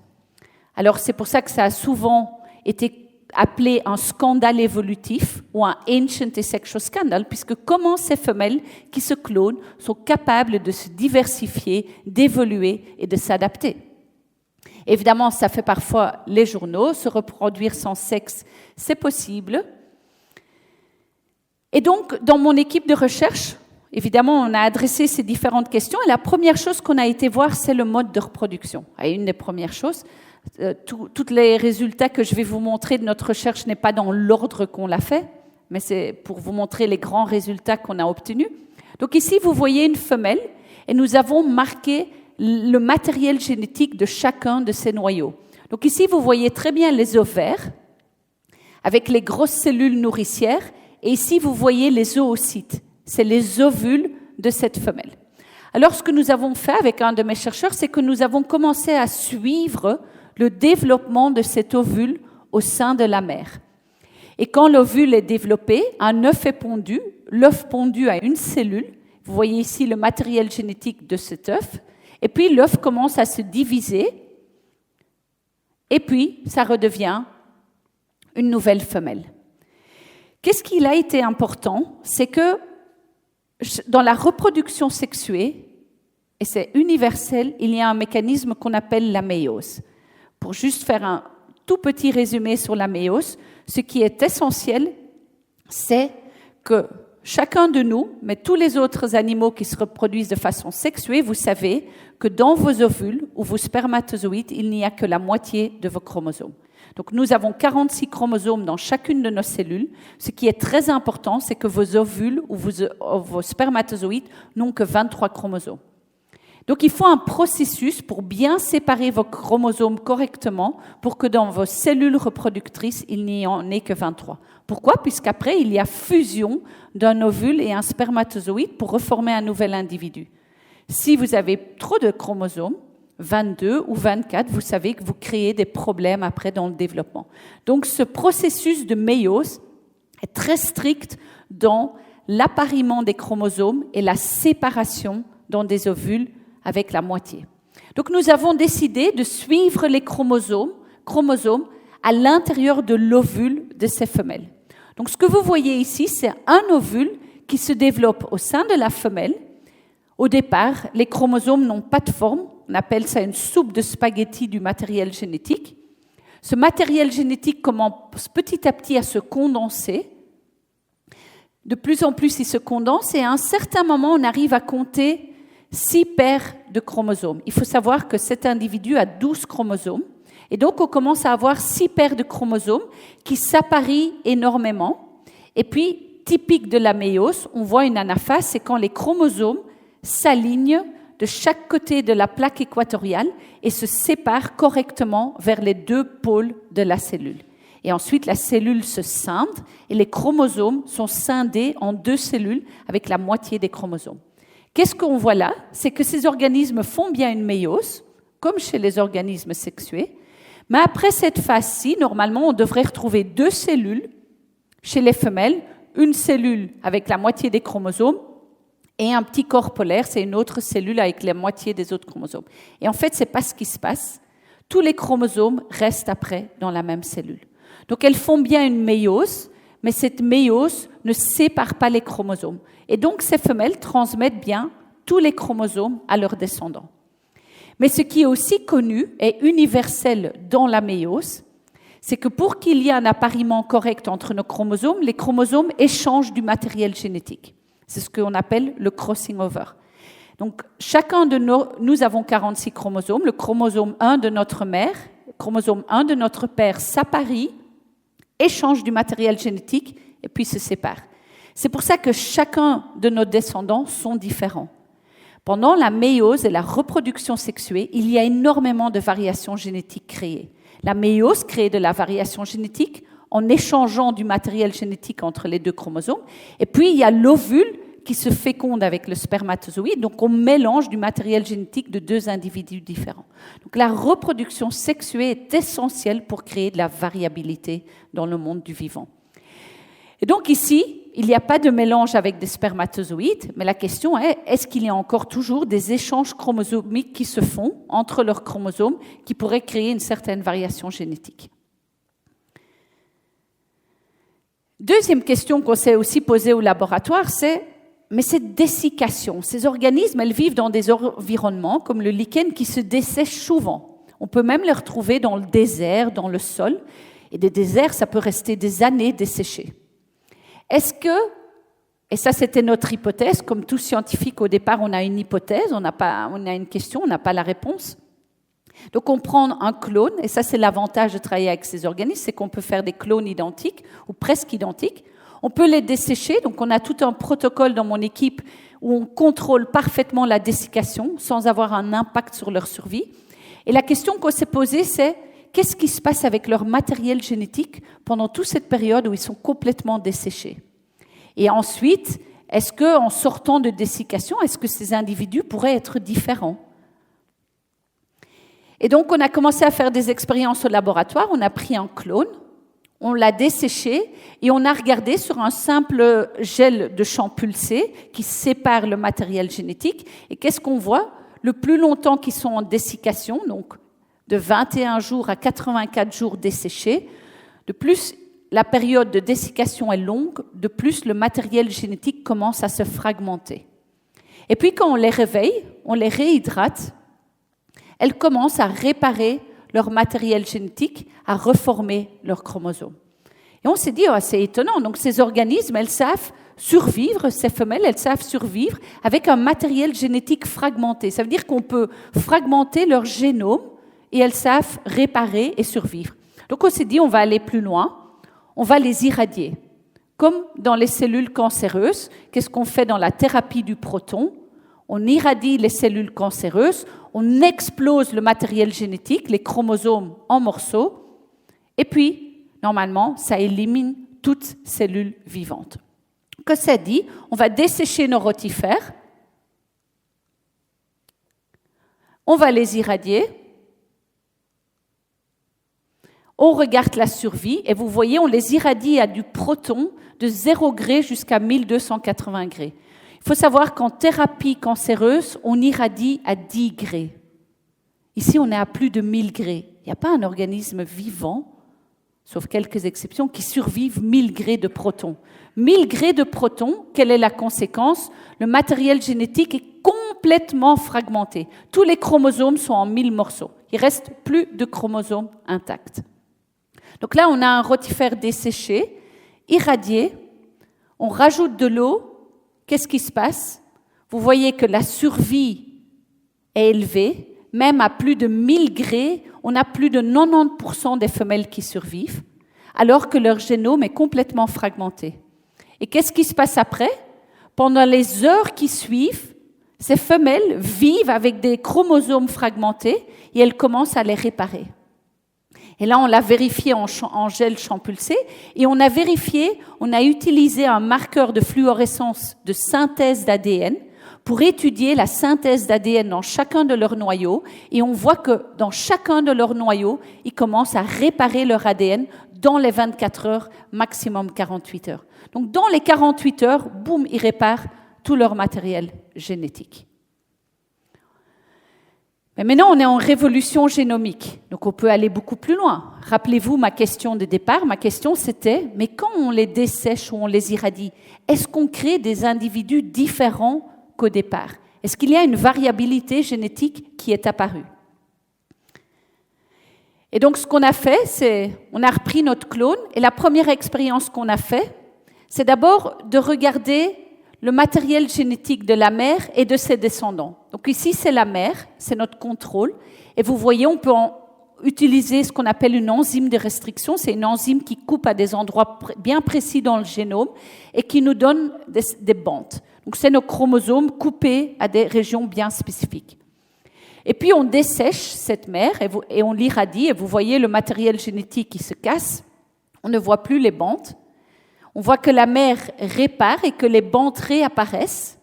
Alors c'est pour ça que ça a souvent été appelé un scandale évolutif ou un ancient asexual scandal, puisque comment ces femelles qui se clonent sont capables de se diversifier, d'évoluer et de s'adapter. Évidemment, ça fait parfois les journaux, se reproduire sans sexe, c'est possible. Et donc, dans mon équipe de recherche, évidemment, on a adressé ces différentes questions, et la première chose qu'on a été voir, c'est le mode de reproduction. Et une des premières choses, tous les résultats que je vais vous montrer de notre recherche n'est pas dans l'ordre qu'on l'a fait, mais c'est pour vous montrer les grands résultats qu'on a obtenus. Donc ici, vous voyez une femelle, et nous avons marqué le matériel génétique de chacun de ces noyaux. Donc ici, vous voyez très bien les ovaires, avec les grosses cellules nourricières, et ici, vous voyez les oocytes. C'est les ovules de cette femelle. Alors, ce que nous avons fait avec un de mes chercheurs, c'est que nous avons commencé à suivre le développement de cet ovule au sein de la mère. Et quand l'ovule est développé, un œuf est pondu, l'œuf pondu a une cellule, vous voyez ici le matériel génétique de cet œuf, et puis l'œuf commence à se diviser, et puis ça redevient une nouvelle femelle. Qu'est-ce qui a été important? C'est que dans la reproduction sexuée, et c'est universel, il y a un mécanisme qu'on appelle la méiose. Pour juste faire un tout petit résumé sur la méiose, ce qui est essentiel, c'est que chacun de nous, mais tous les autres animaux qui se reproduisent de façon sexuée, vous savez que dans vos ovules ou vos spermatozoïdes, il n'y a que la moitié de vos chromosomes. Donc nous avons 46 chromosomes dans chacune de nos cellules. Ce qui est très important, c'est que vos ovules ou vos spermatozoïdes n'ont que 23 chromosomes. Donc il faut un processus pour bien séparer vos chromosomes correctement pour que dans vos cellules reproductrices, il n'y en ait que 23. Pourquoi? Puisqu'après, il y a fusion d'un ovule et un spermatozoïde pour reformer un nouvel individu. Si vous avez trop de chromosomes, 22 ou 24, vous savez que vous créez des problèmes après dans le développement. Donc ce processus de méiose est très strict dans l'appariement des chromosomes et la séparation dans des ovules avec la moitié. Donc nous avons décidé de suivre les chromosomes à l'intérieur de l'ovule de ces femelles. Donc ce que vous voyez ici, c'est un ovule qui se développe au sein de la femelle. Au départ, les chromosomes n'ont pas de forme. On appelle ça une soupe de spaghettis du matériel génétique. Ce matériel génétique commence petit à petit à se condenser. De plus en plus, il se condense et à un certain moment, on arrive à compter 6 paires de chromosomes. Il faut savoir que cet individu a 12 chromosomes. Et donc, on commence à avoir 6 paires de chromosomes qui s'apparient énormément. Et puis, typique de la méiose, on voit une anaphase, c'est quand les chromosomes s'alignent de chaque côté de la plaque équatoriale et se séparent correctement vers les 2 pôles de la cellule. Et ensuite, la cellule se scinde et les chromosomes sont scindés en 2 cellules avec la moitié des chromosomes. Qu'est-ce qu'on voit là? C'est que ces organismes font bien une méiose, comme chez les organismes sexués, mais après cette phase-ci, normalement, on devrait retrouver 2 cellules chez les femelles, une cellule avec la moitié des chromosomes et un petit corps polaire, c'est une autre cellule avec la moitié des autres chromosomes. Et en fait, ce n'est pas ce qui se passe. Tous les chromosomes restent après dans la même cellule. Donc, elles font bien une méiose, mais cette méiose ne sépare pas les chromosomes. Et donc, ces femelles transmettent bien tous les chromosomes à leurs descendants. Mais ce qui est aussi connu et universel dans la méiose, c'est que pour qu'il y ait un appariement correct entre nos chromosomes, les chromosomes échangent du matériel génétique. C'est ce qu'on appelle le crossing over. Donc, chacun de nous avons 46 chromosomes. Le chromosome 1 de notre mère, le chromosome 1 de notre père s'apparie, échange du matériel génétique et puis se sépare. C'est pour ça que chacun de nos descendants sont différents. Pendant la méiose et la reproduction sexuée, il y a énormément de variations génétiques créées. La méiose crée de la variation génétique en échangeant du matériel génétique entre les deux chromosomes. Et puis, il y a l'ovule qui se féconde avec le spermatozoïde. Donc, on mélange du matériel génétique de deux individus différents. Donc, la reproduction sexuée est essentielle pour créer de la variabilité dans le monde du vivant. Et donc, ici, il n'y a pas de mélange avec des spermatozoïdes, mais la question est, est-ce qu'il y a encore toujours des échanges chromosomiques qui se font entre leurs chromosomes qui pourraient créer une certaine variation génétique? Deuxième question qu'on s'est aussi posée au laboratoire, c'est mais cette dessiccation, ces organismes, elles vivent dans des environnements comme le lichen qui se dessèchent souvent. On peut même les retrouver dans le désert, dans le sol. Et des déserts, ça peut rester des années desséchés. Est-ce que, et ça c'était notre hypothèse, comme tout scientifique au départ, on a une hypothèse, on a une question, on n'a pas la réponse. Donc on prend un clone, et ça c'est l'avantage de travailler avec ces organismes, c'est qu'on peut faire des clones identiques ou presque identiques. On peut les dessécher, donc on a tout un protocole dans mon équipe où on contrôle parfaitement la dessiccation sans avoir un impact sur leur survie. Et la question qu'on s'est posée, c'est qu'est-ce qui se passe avec leur matériel génétique pendant toute cette période où ils sont complètement desséchés? Et ensuite, est-ce qu'en sortant de dessiccation, est-ce que ces individus pourraient être différents? Et donc, on a commencé à faire des expériences au laboratoire. On a pris un clone, on l'a desséché et on a regardé sur un simple gel de champ pulsé qui sépare le matériel génétique. Et qu'est-ce qu'on voit? Le plus longtemps qu'ils sont en dessiccation, donc de 21 jours à 84 jours desséchés, de plus la période de dessiccation est longue, de plus le matériel génétique commence à se fragmenter. Et puis quand on les réveille, on les réhydrate, elles commencent à réparer leur matériel génétique, à reformer leurs chromosomes. Et on s'est dit, oh, c'est étonnant, donc ces organismes, elles savent survivre, ces femelles, elles savent survivre avec un matériel génétique fragmenté. Ça veut dire qu'on peut fragmenter leur génome et elles savent réparer et survivre. Donc on s'est dit, on va aller plus loin, on va les irradier. Comme dans les cellules cancéreuses, qu'est-ce qu'on fait dans la thérapie du proton? On irradie les cellules cancéreuses, on explose le matériel génétique, les chromosomes en morceaux, et puis, normalement, ça élimine toute cellule vivante. Que ça dit, on va dessécher nos rotifères, on va les irradier, on regarde la survie, et vous voyez, on les irradie à du proton de 0 degré jusqu'à 1280 degrés. Il faut savoir qu'en thérapie cancéreuse, on irradie à 10 degrés. Ici, on est à plus de 1000 degrés. Il n'y a pas un organisme vivant, sauf quelques exceptions, qui survive 1000 degrés de protons. 1000 degrés de protons, quelle est la conséquence? Le matériel génétique est complètement fragmenté. Tous les chromosomes sont en 1000 morceaux. Il ne reste plus de chromosomes intacts. Donc là, on a un rotifère desséché, irradié, on rajoute de l'eau. Qu'est-ce qui se passe? Vous voyez que la survie est élevée, même à plus de 1000 degrés, on a plus de 90% des femelles qui survivent, alors que leur génome est complètement fragmenté. Et qu'est-ce qui se passe après? Pendant les heures qui suivent, ces femelles vivent avec des chromosomes fragmentés et elles commencent à les réparer. Et là, on l'a vérifié en gel champ pulsé et on a utilisé un marqueur de fluorescence de synthèse d'ADN pour étudier la synthèse d'ADN dans chacun de leurs noyaux. Et on voit que dans chacun de leurs noyaux, ils commencent à réparer leur ADN dans les 24 heures, maximum 48 heures. Donc dans les 48 heures, boum, ils réparent tout leur matériel génétique. Mais maintenant, on est en révolution génomique, donc on peut aller beaucoup plus loin. Rappelez-vous ma question de départ. Ma question, c'était, mais quand on les dessèche ou on les irradie, est-ce qu'on crée des individus différents qu'au départ? Est-ce qu'il y a une variabilité génétique qui est apparue? Et donc, ce qu'on a fait, c'est, on a repris notre clone, et la première expérience qu'on a fait, c'est d'abord de regarder le matériel génétique de la mère et de ses descendants. Donc ici, c'est la mère, c'est notre contrôle. Et vous voyez, on peut utiliser ce qu'on appelle une enzyme de restriction. C'est une enzyme qui coupe à des endroits bien précis dans le génome et qui nous donne des bandes. Donc, c'est nos chromosomes coupés à des régions bien spécifiques. Et puis, on dessèche cette mère et on l'irradie. Et vous voyez le matériel génétique qui se casse. On ne voit plus les bandes. On voit que la mère répare et que les bandes réapparaissent.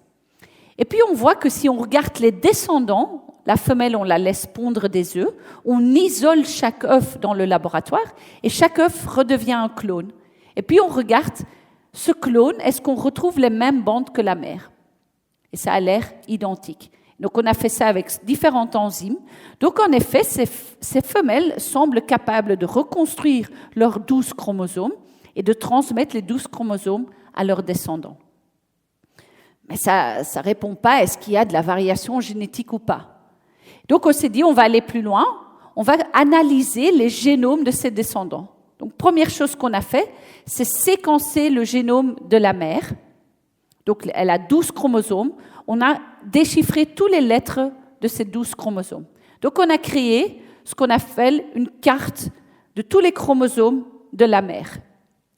Et puis, on voit que si on regarde les descendants, la femelle, on la laisse pondre des œufs, on isole chaque œuf dans le laboratoire et chaque œuf redevient un clone. Et puis, on regarde ce clone, est-ce qu'on retrouve les mêmes bandes que la mère? Et ça a l'air identique. Donc, on a fait ça avec différentes enzymes. Donc, en effet, ces femelles semblent capables de reconstruire leurs 12 chromosomes et de transmettre les 12 chromosomes à leurs descendants. Mais ça ne répond pas à est-ce qu'il y a de la variation génétique ou pas. Donc, on s'est dit, on va aller plus loin, on va analyser les génomes de ces descendants. Donc, première chose qu'on a fait, c'est séquencer le génome de la mère. Donc, elle a 12 chromosomes. On a déchiffré toutes les lettres de ces 12 chromosomes. Donc, on a créé ce qu'on appelle une carte de tous les chromosomes de la mère.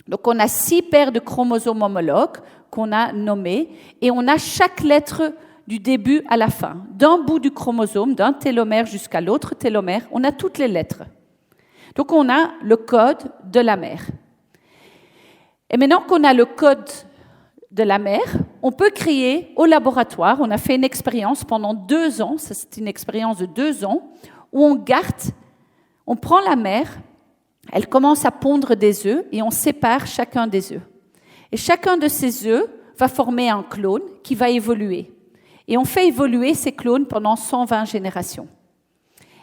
Donc, on a 6 paires de chromosomes homologues qu'on a nommés et on a chaque lettre du début à la fin. D'un bout du chromosome, d'un télomère jusqu'à l'autre télomère, on a toutes les lettres. Donc, on a le code de la mère. Et maintenant qu'on a le code de la mère, on peut créer au laboratoire, on a fait une expérience pendant 2 ans, ça c'est une expérience de 2 ans, où on prend la mère, elle commence à pondre des œufs et on sépare chacun des œufs. Et chacun de ces œufs va former un clone qui va évoluer. Et on fait évoluer ces clones pendant 120 générations.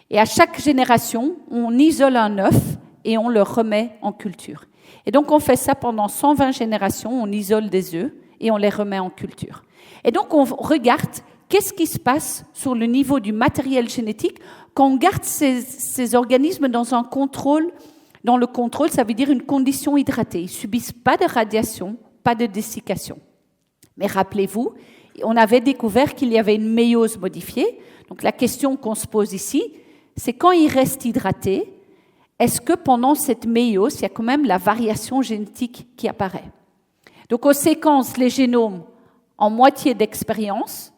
Et à chaque génération, on isole un œuf et on le remet en culture. Et donc, on fait ça pendant 120 générations, on isole des œufs et on les remet en culture. Et donc, on regarde qu'est-ce qui se passe sur le niveau du matériel génétique quand on garde ces organismes dans un contrôle. Dans le contrôle, ça veut dire une condition hydratée. Ils ne subissent pas de radiation, pas de dessiccation. Mais rappelez-vous, on avait découvert qu'il y avait une méiose modifiée. Donc, la question qu'on se pose ici, c'est quand ils restent hydratés, est-ce que pendant cette méiose, il y a quand même la variation génétique qui apparaît? Donc, on séquence les génomes en moitié d'expérience.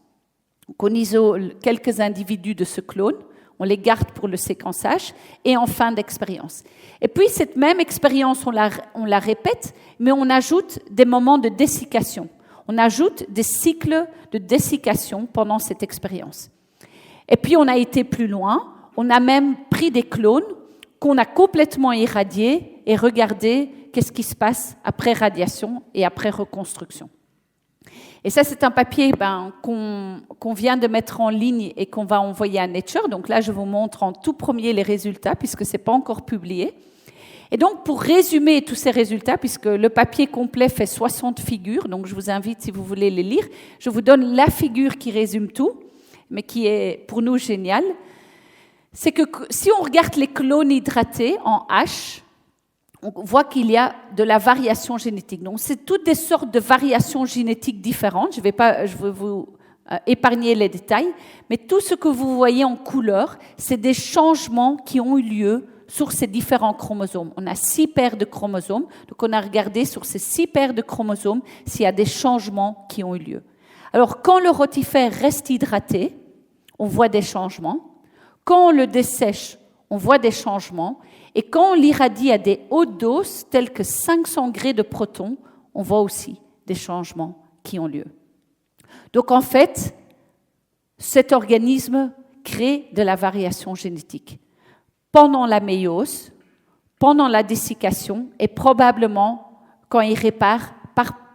Donc, on isole quelques individus de ce clone, on les garde pour le séquençage, et en fin d'expérience. Et puis, cette même expérience, on la répète, mais on ajoute des moments de dessiccation. On ajoute des cycles de dessiccation pendant cette expérience. Et puis, on a été plus loin. On a même pris des clones qu'on a complètement irradiés et regardé qu'est-ce qui se passe après radiation et après reconstruction. Et ça, c'est un papier qu'on vient de mettre en ligne et qu'on va envoyer à Nature. Donc là, je vous montre en tout premier les résultats, puisque ce n'est pas encore publié. Et donc, pour résumer tous ces résultats, puisque le papier complet fait 60 figures, donc je vous invite, si vous voulez les lire, je vous donne la figure qui résume tout, mais qui est pour nous géniale. C'est que si on regarde les clones hydratés en H, on voit qu'il y a de la variation génétique. Donc, c'est toutes des sortes de variations génétiques différentes. Je vais vous épargner les détails, mais tout ce que vous voyez en couleur, c'est des changements qui ont eu lieu sur ces différents chromosomes. On a 6 paires de chromosomes, donc on a regardé sur ces 6 paires de chromosomes s'il y a des changements qui ont eu lieu. Alors, quand le rotifère reste hydraté, on voit des changements. Quand on le dessèche, on voit des changements. Et quand on l'irradie à des hautes doses, telles que 500 grés de protons, on voit aussi des changements qui ont lieu. Donc, en fait, cet organisme crée de la variation génétique pendant la méiose, pendant la dessiccation et probablement quand il répare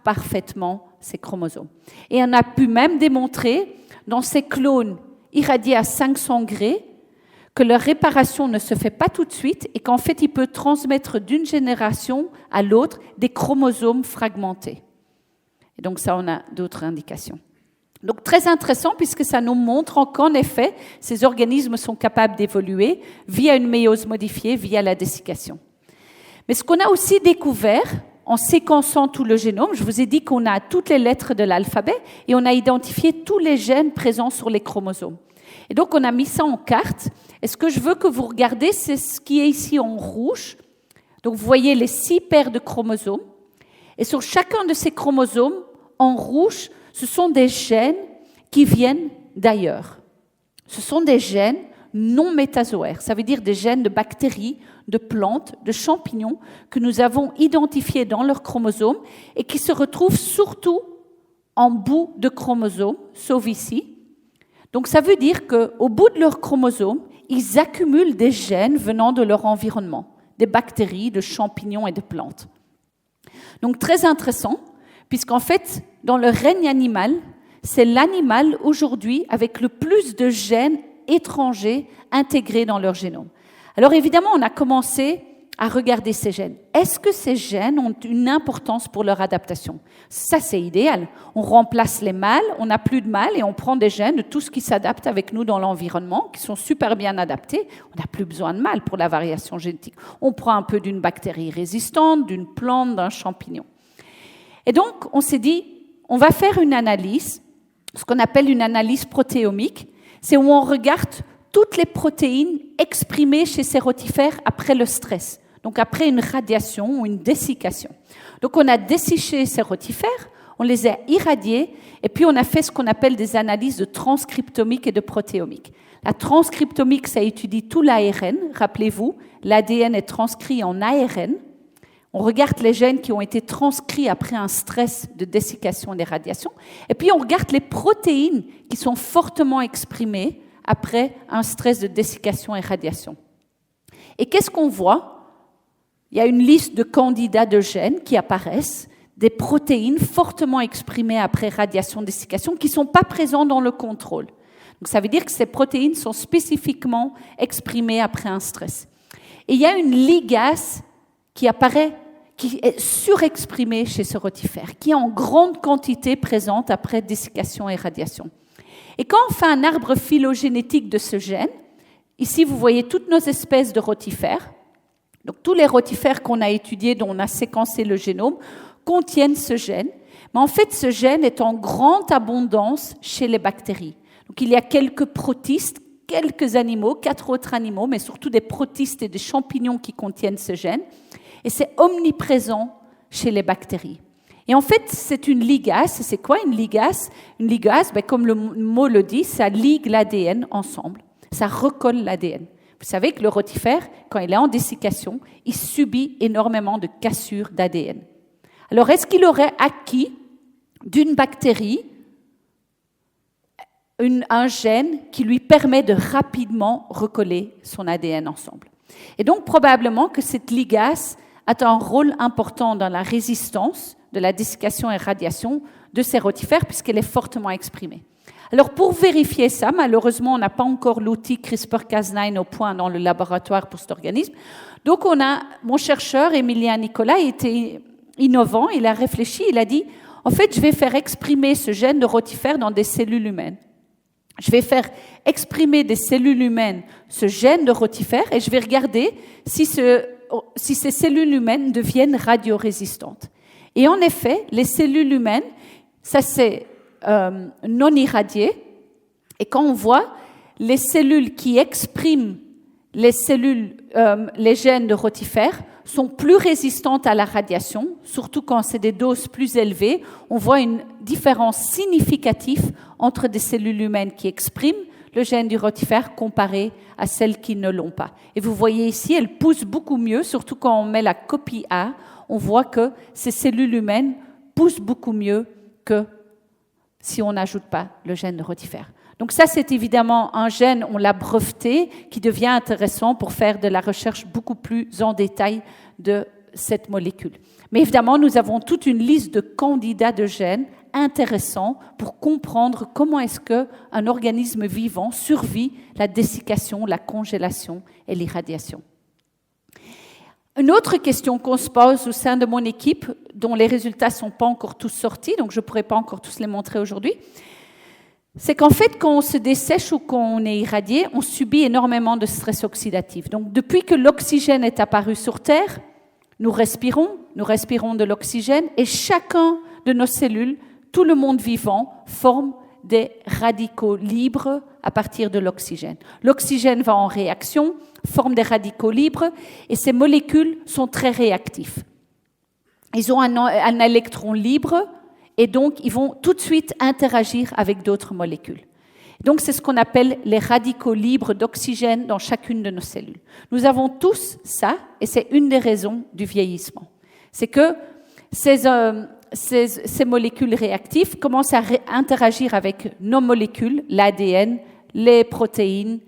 parfaitement ses chromosomes. Et on a pu même démontrer dans ces clones irradiés à 500 grés que leur réparation ne se fait pas tout de suite et qu'en fait, il peut transmettre d'une génération à l'autre des chromosomes fragmentés. Et donc ça, on a d'autres indications. Donc très intéressant puisque ça nous montre qu'en effet, ces organismes sont capables d'évoluer via une méiose modifiée, via la dessiccation. Mais ce qu'on a aussi découvert en séquençant tout le génome, je vous ai dit qu'on a toutes les lettres de l'alphabet et on a identifié tous les gènes présents sur les chromosomes. Et donc, on a mis ça en carte. Et ce que je veux que vous regardez, c'est ce qui est ici en rouge. Donc, vous voyez les 6 paires de chromosomes. Et sur chacun de ces chromosomes, en rouge, ce sont des gènes qui viennent d'ailleurs. Ce sont des gènes non métazoaires. Ça veut dire des gènes de bactéries, de plantes, de champignons que nous avons identifiés dans leurs chromosomes et qui se retrouvent surtout en bout de chromosome, sauf ici. Donc ça veut dire qu'au bout de leurs chromosomes, ils accumulent des gènes venant de leur environnement, des bactéries, de champignons et de plantes. Donc très intéressant, puisqu'en fait, dans le règne animal, c'est l'animal aujourd'hui avec le plus de gènes étrangers intégrés dans leur génome. Alors évidemment, on a commencé à regarder ces gènes. Est-ce que ces gènes ont une importance pour leur adaptation? Ça, c'est idéal. On remplace les mâles, on n'a plus de mâles et on prend des gènes de tout ce qui s'adapte avec nous dans l'environnement, qui sont super bien adaptés. On n'a plus besoin de mâles pour la variation génétique. On prend un peu d'une bactérie résistante, d'une plante, d'un champignon. Et donc, on s'est dit, on va faire une analyse, ce qu'on appelle une analyse protéomique. C'est où on regarde toutes les protéines exprimées chez ces rotifères après le stress, donc après une radiation ou une dessiccation. Donc on a desséché ces rotifères, on les a irradiés, et puis on a fait ce qu'on appelle des analyses de transcriptomique et de protéomique. La transcriptomique, ça étudie tout l'ARN. Rappelez-vous, l'ADN est transcrit en ARN. On regarde les gènes qui ont été transcrits après un stress de dessiccation et d'irradiation. Et puis on regarde les protéines qui sont fortement exprimées après un stress de dessiccation et radiation. Et qu'est-ce qu'on voit? Il y a une liste de candidats de gènes qui apparaissent, des protéines fortement exprimées après radiation, dessiccation, qui ne sont pas présentes dans le contrôle. Donc ça veut dire que ces protéines sont spécifiquement exprimées après un stress. Et il y a une ligase qui apparaît, qui est surexprimée chez ce rotifère, qui est en grande quantité présente après dessiccation et radiation. Et quand on fait un arbre phylogénétique de ce gène, ici vous voyez toutes nos espèces de rotifères, donc tous les rotifères qu'on a étudiés, dont on a séquencé le génome, contiennent ce gène. Mais en fait, ce gène est en grande abondance chez les bactéries. Donc il y a quelques protistes, quelques animaux, 4 autres animaux, mais surtout des protistes et des champignons qui contiennent ce gène. Et c'est omniprésent chez les bactéries. Et en fait, c'est une ligase. C'est quoi une ligase? Une ligase, comme le mot le dit, ça ligue l'ADN ensemble. Ça recolle l'ADN. Vous savez que le rotifère, quand il est en dessiccation, il subit énormément de cassures d'ADN. Alors, est-ce qu'il aurait acquis d'une bactérie un gène qui lui permet de rapidement recoller son ADN ensemble? Et donc, probablement que cette ligase a un rôle important dans la résistance de la dessiccation et radiation de ces rotifères, puisqu'elle est fortement exprimée. Alors, pour vérifier ça, malheureusement, on n'a pas encore l'outil CRISPR-Cas9 au point dans le laboratoire pour cet organisme. Donc, mon chercheur, Emilien Nicolas, était innovant, il a réfléchi, il a dit, en fait, je vais faire exprimer ce gène de rotifère dans des cellules humaines. Je vais faire exprimer des cellules humaines ce gène de rotifère et je vais regarder si ces cellules humaines deviennent radiorésistantes. Et en effet, les cellules humaines, ça c'est non irradié. Et quand on voit les cellules qui expriment les gènes de rotifère sont plus résistantes à la radiation, surtout quand c'est des doses plus élevées. On voit une différence significative entre des cellules humaines qui expriment le gène du rotifère comparé à celles qui ne l'ont pas. Et vous voyez ici, elles poussent beaucoup mieux, surtout quand on met la copie A, on voit que ces cellules humaines poussent beaucoup mieux que si on n'ajoute pas le gène de rotifère. Donc ça, c'est évidemment un gène, on l'a breveté, qui devient intéressant pour faire de la recherche beaucoup plus en détail de cette molécule. Mais évidemment, nous avons toute une liste de candidats de gènes intéressants pour comprendre comment est-ce qu'un organisme vivant survit la dessiccation, la congélation et l'irradiation. Une autre question qu'on se pose au sein de mon équipe, dont les résultats ne sont pas encore tous sortis, donc je ne pourrai pas encore tous les montrer aujourd'hui, c'est qu'en fait, quand on se dessèche ou quand on est irradié, on subit énormément de stress oxydatif. Donc, depuis que l'oxygène est apparu sur Terre, nous respirons de l'oxygène et chacun de nos cellules, tout le monde vivant, forme des radicaux libres à partir de l'oxygène. L'oxygène va en réaction, forme des radicaux libres, et ces molécules sont très réactifs. Ils ont un électron libre, et donc ils vont tout de suite interagir avec d'autres molécules. Donc c'est ce qu'on appelle les radicaux libres d'oxygène dans chacune de nos cellules. Nous avons tous ça, et c'est une des raisons du vieillissement. C'est que ces molécules réactives commencent à interagir avec nos molécules, l'ADN, les protéines,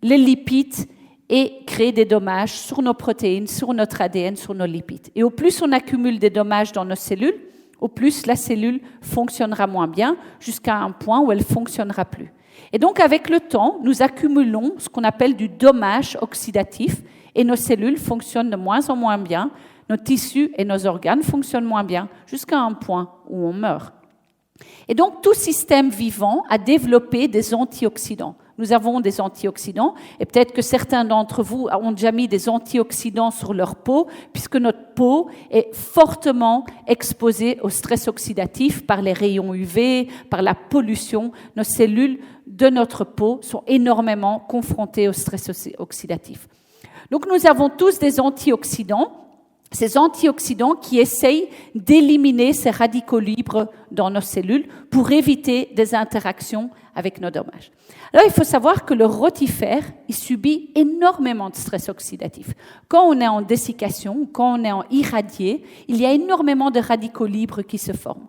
les lipides, et créer des dommages sur nos protéines, sur notre ADN, sur nos lipides. Et au plus on accumule des dommages dans nos cellules, au plus la cellule fonctionnera moins bien, jusqu'à un point où elle ne fonctionnera plus. Et donc avec le temps, nous accumulons ce qu'on appelle du dommage oxydatif, et nos cellules fonctionnent de moins en moins bien, nos tissus et nos organes fonctionnent moins bien, jusqu'à un point où on meurt. Et donc tout système vivant a développé des antioxydants. Nous avons des antioxydants, et peut-être que certains d'entre vous ont déjà mis des antioxydants sur leur peau, puisque notre peau est fortement exposée au stress oxydatif par les rayons UV, par la pollution. Nos cellules de notre peau sont énormément confrontées au stress oxydatif. Donc nous avons tous des antioxydants, ces antioxydants qui essayent d'éliminer ces radicaux libres dans nos cellules pour éviter des interactions avec nos dommages. Alors, il faut savoir que le rotifère, il subit énormément de stress oxydatif. Quand on est en dessiccation, quand on est en irradié, il y a énormément de radicaux libres qui se forment.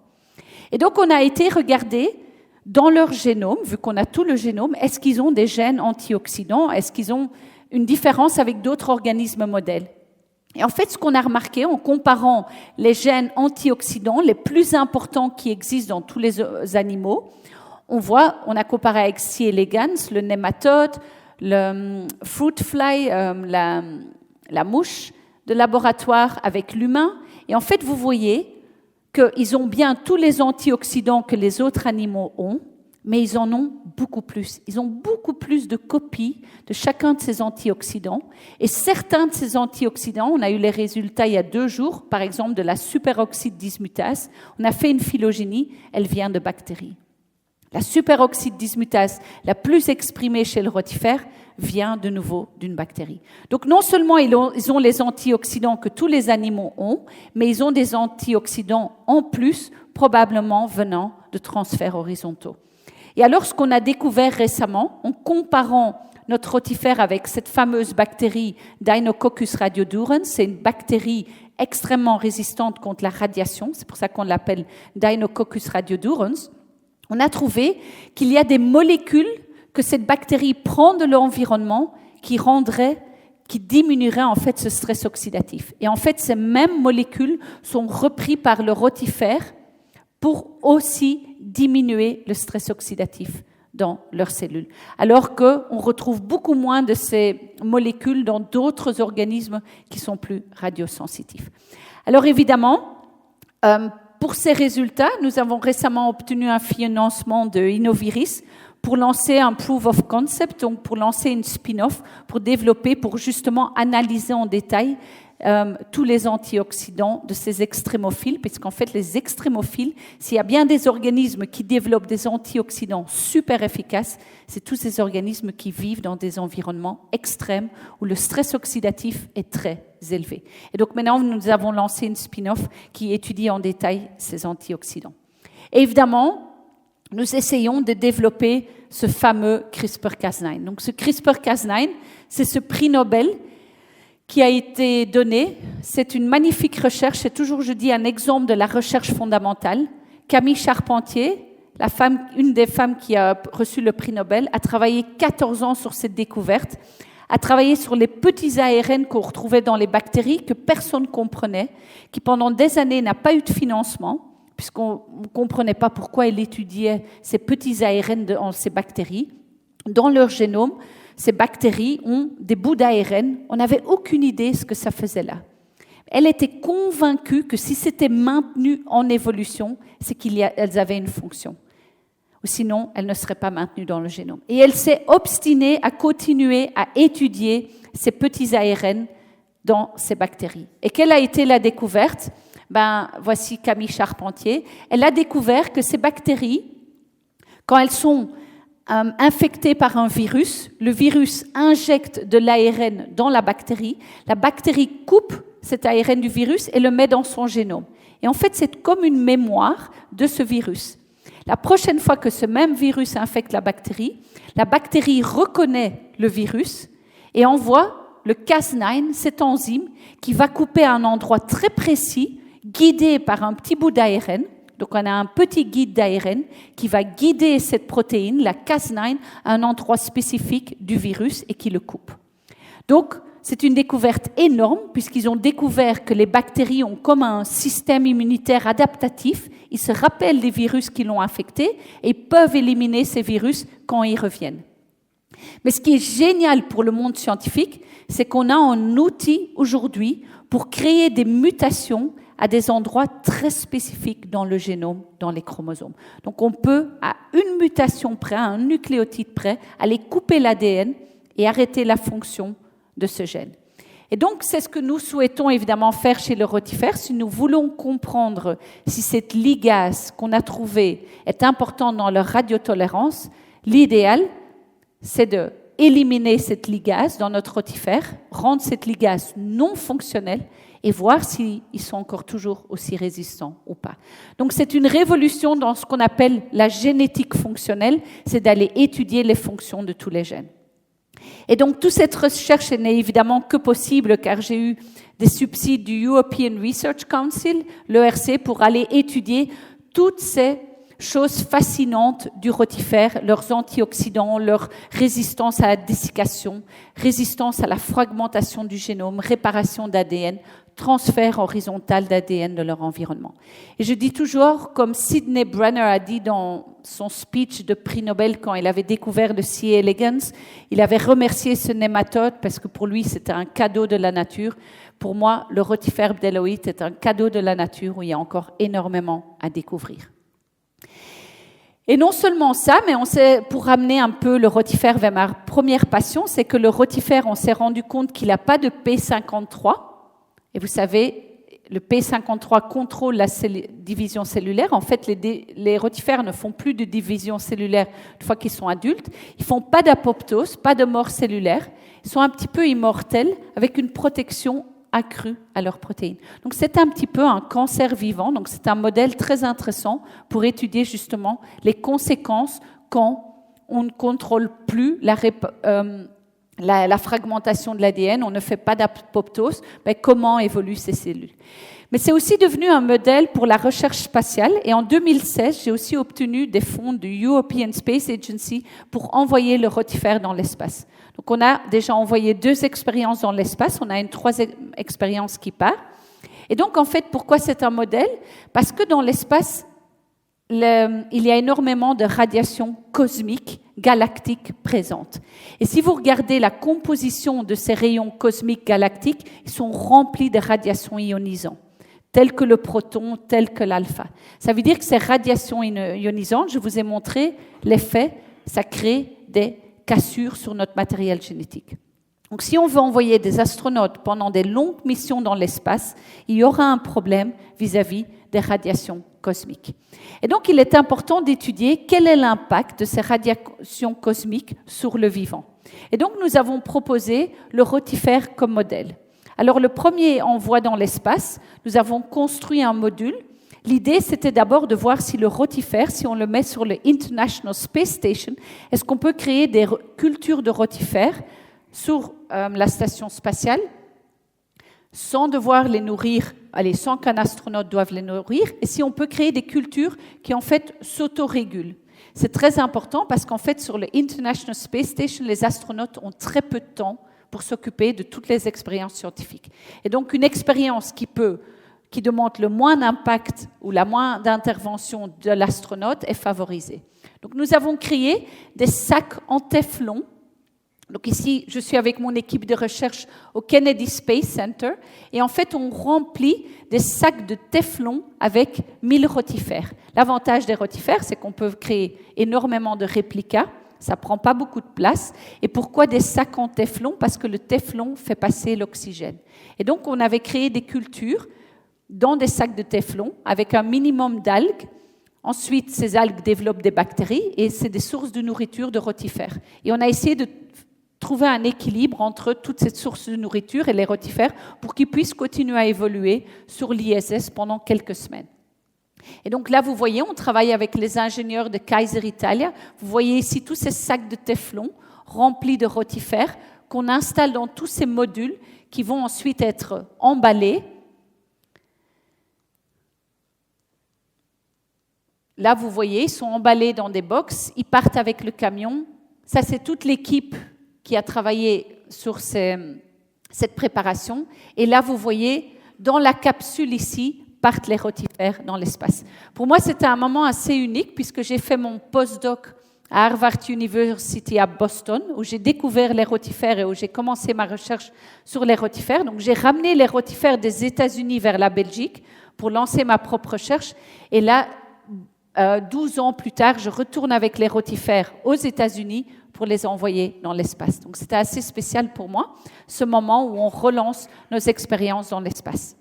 Et donc, on a été regarder dans leur génome, vu qu'on a tout le génome, est-ce qu'ils ont des gènes antioxydants? Est-ce qu'ils ont une différence avec d'autres organismes modèles? Et en fait, ce qu'on a remarqué en comparant les gènes antioxydants les plus importants qui existent dans tous les animaux, on a comparé avec C. elegans, le nématode, le fruit fly, la mouche de laboratoire avec l'humain. Et en fait, vous voyez qu'ils ont bien tous les antioxydants que les autres animaux ont, mais ils en ont beaucoup plus. Ils ont beaucoup plus de copies de chacun de ces antioxydants. Et certains de ces antioxydants, on a eu les résultats il y a 2 jours, par exemple de la superoxyde dismutase. On a fait une phylogénie, elle vient de bactéries. La superoxyde dismutase, la plus exprimée chez le rotifère, vient de nouveau d'une bactérie. Donc non seulement ils ont les antioxydants que tous les animaux ont, mais ils ont des antioxydants en plus, probablement venant de transferts horizontaux. Et alors, ce qu'on a découvert récemment, en comparant notre rotifère avec cette fameuse bactérie Deinococcus radiodurans, c'est une bactérie extrêmement résistante contre la radiation, c'est pour ça qu'on l'appelle Deinococcus radiodurans, on a trouvé qu'il y a des molécules que cette bactérie prend de l'environnement qui diminueraient en fait ce stress oxydatif. Et en fait, ces mêmes molécules sont reprises par le rotifère pour aussi diminuer le stress oxydatif dans leurs cellules. Alors qu'on retrouve beaucoup moins de ces molécules dans d'autres organismes qui sont plus radiosensitifs. Alors évidemment, pour ces résultats, nous avons récemment obtenu un financement de Innoviris pour lancer un proof of concept, donc pour lancer une spin-off, pour développer, pour justement analyser en détail tous les antioxydants de ces extrémophiles, puisqu'en fait, les extrémophiles, s'il y a bien des organismes qui développent des antioxydants super efficaces, c'est tous ces organismes qui vivent dans des environnements extrêmes où le stress oxydatif est très élevé. Et donc maintenant, nous avons lancé une spin-off qui étudie en détail ces antioxydants. Et évidemment, nous essayons de développer ce fameux CRISPR-Cas9. Donc ce CRISPR-Cas9, c'est ce prix Nobel qui a été donné. C'est une magnifique recherche, c'est toujours, je dis, un exemple de la recherche fondamentale. Camille Charpentier, une des femmes qui a reçu le prix Nobel, a travaillé 14 ans sur cette découverte, a travaillé sur les petits ARN qu'on retrouvait dans les bactéries, que personne ne comprenait, qui pendant des années n'a pas eu de financement, puisqu'on ne comprenait pas pourquoi elle étudiait ces petits ARN dans ces bactéries. Dans leur génome, ces bactéries ont des bouts d'ARN. On n'avait aucune idée de ce que ça faisait là. Elle était convaincue que si c'était maintenu en évolution, c'est qu'elles avaient une fonction. Ou sinon, elles ne seraient pas maintenues dans le génome. Et elle s'est obstinée à continuer à étudier ces petits ARN dans ces bactéries. Et quelle a été la découverte ? Voici Camille Charpentier. Elle a découvert que ces bactéries, Quand elles sont infectées par un virus, le virus injecte de l'ARN dans la bactérie coupe cet ARN du virus et le met dans son génome. Et en fait, c'est comme une mémoire de ce virus. La prochaine fois que ce même virus infecte la bactérie reconnaît le virus et envoie le Cas9, cette enzyme, qui va couper à un endroit très précis, guidé par un petit bout d'ARN. Donc on a un petit guide d'ARN qui va guider cette protéine, la Cas9, à un endroit spécifique du virus et qui le coupe. Donc c'est une découverte énorme puisqu'ils ont découvert que les bactéries ont comme un système immunitaire adaptatif. Ils se rappellent des virus qui l'ont infecté et peuvent éliminer ces virus quand ils reviennent. Mais ce qui est génial pour le monde scientifique, c'est qu'on a un outil aujourd'hui pour créer des mutations à des endroits très spécifiques dans le génome, dans les chromosomes. Donc on peut, à une mutation près, à un nucléotide près, aller couper l'ADN et arrêter la fonction de ce gène. Et donc c'est ce que nous souhaitons évidemment faire chez le rotifère. Si nous voulons comprendre si cette ligase qu'on a trouvée est importante dans leur radiotolérance, l'idéal, c'est d'éliminer cette ligase dans notre rotifère, rendre cette ligase non fonctionnelle et voir s'ils sont encore toujours aussi résistants ou pas. Donc c'est une révolution dans ce qu'on appelle la génétique fonctionnelle, c'est d'aller étudier les fonctions de tous les gènes. Et donc toute cette recherche n'est évidemment que possible car j'ai eu des subsides du European Research Council, l'ERC, pour aller étudier toutes ces choses fascinantes du rotifère, leurs antioxydants, leur résistance à la dessiccation, résistance à la fragmentation du génome, réparation d'ADN, transfert horizontal d'ADN de leur environnement. Et je dis toujours, comme Sidney Brenner a dit dans son speech de prix Nobel quand il avait découvert le C. elegans, il avait remercié ce nématode parce que pour lui c'était un cadeau de la nature. Pour moi, le rotifère bdelloïde est un cadeau de la nature où il y a encore énormément à découvrir. Et non seulement ça, mais pour ramener un peu le rotifère vers ma première passion, c'est que le rotifère, on s'est rendu compte qu'il n'a pas de P53. Et vous savez, le P53 contrôle la division cellulaire. En fait, les rotifères ne font plus de division cellulaire une fois qu'ils sont adultes. Ils ne font pas d'apoptose, pas de mort cellulaire. Ils sont un petit peu immortels avec une protection accrue à leurs protéines. Donc c'est un petit peu un cancer vivant. Donc c'est un modèle très intéressant pour étudier justement les conséquences quand on ne contrôle plus la fragmentation de l'ADN, on ne fait pas d'apoptose, mais comment évoluent ces cellules. Mais c'est aussi devenu un modèle pour la recherche spatiale et en 2016, j'ai aussi obtenu des fonds du European Space Agency pour envoyer le rotifère dans l'espace. Donc on a déjà envoyé 2 expériences dans l'espace, on a une 3e expérience qui part. Et donc en fait, pourquoi c'est un modèle ? Parce que dans l'espace, il y a énormément de radiation cosmique, galactique présente. Et si vous regardez la composition de ces rayons cosmiques galactiques, ils sont remplis de radiations ionisantes, telles que le proton, telles que l'alpha. Ça veut dire que ces radiations ionisantes, je vous ai montré l'effet, ça crée des cassures sur notre matériel génétique. Donc si on veut envoyer des astronautes pendant des longues missions dans l'espace, il y aura un problème vis-à-vis des radiations cosmiques. Et donc il est important d'étudier quel est l'impact de ces radiations cosmiques sur le vivant. Et donc nous avons proposé le rotifère comme modèle. Alors le premier envoi dans l'espace, nous avons construit un module. L'idée, c'était d'abord de voir si le rotifère, si on le met sur le International Space Station, est-ce qu'on peut créer des cultures de rotifères sur la station spatiale sans devoir les nourrir, sans qu'un astronaute doive les nourrir, et si on peut créer des cultures qui en fait s'autorégulent. C'est très important parce qu'en fait sur le International Space Station, les astronautes ont très peu de temps pour s'occuper de toutes les expériences scientifiques. Et donc une expérience qui demande le moins d'impact ou la moins d'intervention de l'astronaute est favorisée. Donc nous avons créé des sacs en téflon. Donc ici, je suis avec mon équipe de recherche au Kennedy Space Center et en fait, on remplit des sacs de téflon avec 1000 rotifères. L'avantage des rotifères, c'est qu'on peut créer énormément de réplicas, ça prend pas beaucoup de place. Et pourquoi des sacs en téflon ? Parce que le téflon fait passer l'oxygène. Et donc, on avait créé des cultures dans des sacs de téflon avec un minimum d'algues, Ensuite, ces algues développent des bactéries et c'est des sources de nourriture de rotifères. Et on a essayé de trouver un équilibre entre toutes ces sources de nourriture et les rotifères pour qu'ils puissent continuer à évoluer sur l'ISS pendant quelques semaines. Et donc là, vous voyez, on travaille avec les ingénieurs de Kaiser Italia. Vous voyez ici tous ces sacs de téflon remplis de rotifères qu'on installe dans tous ces modules qui vont ensuite être emballés. Là, vous voyez, ils sont emballés dans des box, ils partent avec le camion. Ça, c'est toute l'équipe qui a travaillé sur cette préparation. Et là, vous voyez, dans la capsule ici, partent les rotifères dans l'espace. Pour moi, c'était un moment assez unique puisque j'ai fait mon postdoc à Harvard University à Boston, où j'ai découvert les rotifères et où j'ai commencé ma recherche sur les rotifères. Donc, j'ai ramené les rotifères des États-Unis vers la Belgique pour lancer ma propre recherche. Et là, 12 ans plus tard, je retourne avec les rotifères aux États-Unis pour les envoyer dans l'espace. Donc, c'était assez spécial pour moi, ce moment où on relance nos expériences dans l'espace.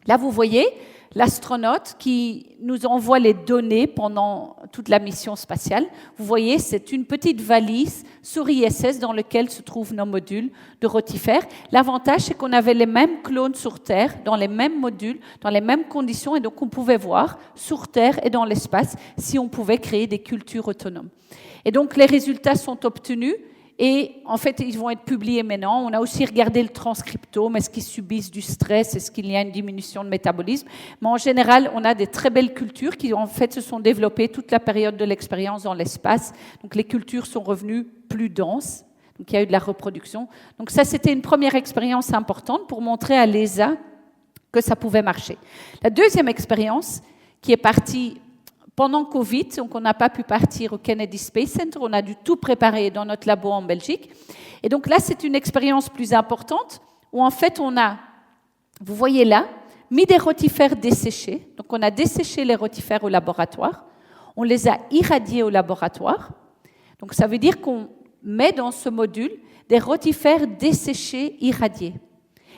Là, vous voyez l'astronaute qui nous envoie les données pendant toute la mission spatiale. Vous voyez, c'est une petite valise sur ISS dans laquelle se trouvent nos modules de rotifères. L'avantage, c'est qu'on avait les mêmes clones sur Terre, dans les mêmes modules, dans les mêmes conditions, et donc on pouvait voir sur Terre et dans l'espace si on pouvait créer des cultures autonomes. Et donc, les résultats sont obtenus. Et en fait, ils vont être publiés maintenant. On a aussi regardé le transcriptome. Est-ce qu'ils subissent du stress? Est-ce qu'il y a une diminution de métabolisme? Mais en général, on a des très belles cultures qui, en fait, se sont développées toute la période de l'expérience dans l'espace. Donc, les cultures sont revenues plus denses. Donc, il y a eu de la reproduction. Donc, ça, c'était une première expérience importante pour montrer à l'ESA que ça pouvait marcher. La deuxième expérience, qui est partie pendant Covid, donc on n'a pas pu partir au Kennedy Space Center, on a dû tout préparer dans notre labo en Belgique. Et donc là, c'est une expérience plus importante où en fait on a, vous voyez là, mis des rotifères desséchés. Donc on a desséché les rotifères au laboratoire, on les a irradiés au laboratoire. Donc ça veut dire qu'on met dans ce module des rotifères desséchés irradiés.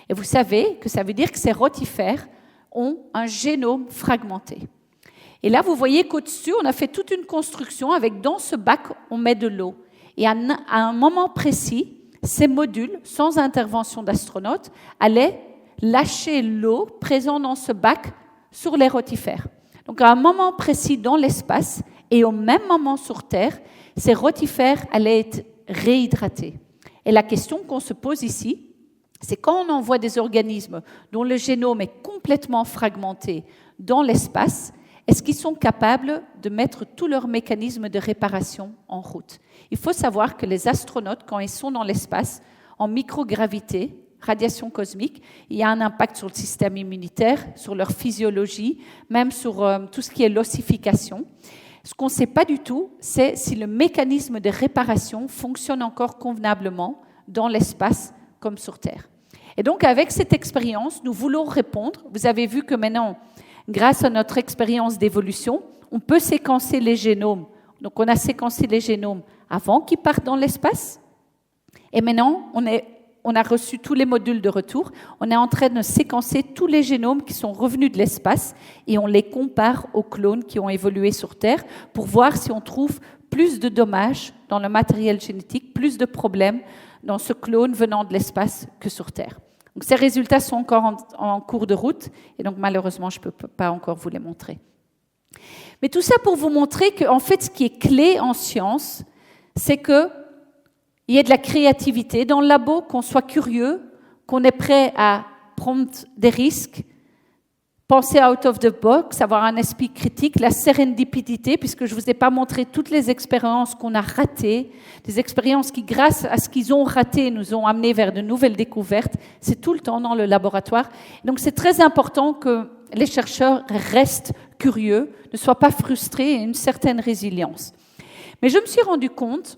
Et vous savez que ça veut dire que ces rotifères ont un génome fragmenté. Et là, vous voyez qu'au-dessus, on a fait toute une construction avec, dans ce bac, on met de l'eau. Et à un moment précis, ces modules, sans intervention d'astronautes, allaient lâcher l'eau présente dans ce bac sur les rotifères. Donc, à un moment précis dans l'espace et au même moment sur Terre, ces rotifères allaient être réhydratés. Et la question qu'on se pose ici, c'est quand on envoie des organismes dont le génome est complètement fragmenté dans l'espace, est-ce qu'ils sont capables de mettre tous leurs mécanismes de réparation en route? Il faut savoir que les astronautes, quand ils sont dans l'espace, en microgravité, radiation cosmique, il y a un impact sur le système immunitaire, sur leur physiologie, même sur tout ce qui est l'ossification. Ce qu'on ne sait pas du tout, c'est si le mécanisme de réparation fonctionne encore convenablement dans l'espace comme sur Terre. Et donc, avec cette expérience, nous voulons répondre. Vous avez vu que maintenant, grâce à notre expérience d'évolution, on peut séquencer les génomes. Donc, on a séquencé les génomes avant qu'ils partent dans l'espace. Et maintenant, on a reçu tous les modules de retour. On est en train de séquencer tous les génomes qui sont revenus de l'espace et on les compare aux clones qui ont évolué sur Terre pour voir si on trouve plus de dommages dans le matériel génétique, plus de problèmes dans ce clone venant de l'espace que sur Terre. Donc, ces résultats sont encore en cours de route et donc malheureusement, je ne peux pas encore vous les montrer. Mais tout ça pour vous montrer qu'en fait, ce qui est clé en science, c'est qu'il y ait de la créativité dans le labo, qu'on soit curieux, qu'on est prêt à prendre des risques, penser out of the box, avoir un esprit critique, la sérendipité, puisque je ne vous ai pas montré toutes les expériences qu'on a ratées, des expériences qui, grâce à ce qu'ils ont raté, nous ont amenés vers de nouvelles découvertes. C'est tout le temps dans le laboratoire. Donc, c'est très important que les chercheurs restent curieux, ne soient pas frustrés et aient une certaine résilience. Mais je me suis rendu compte,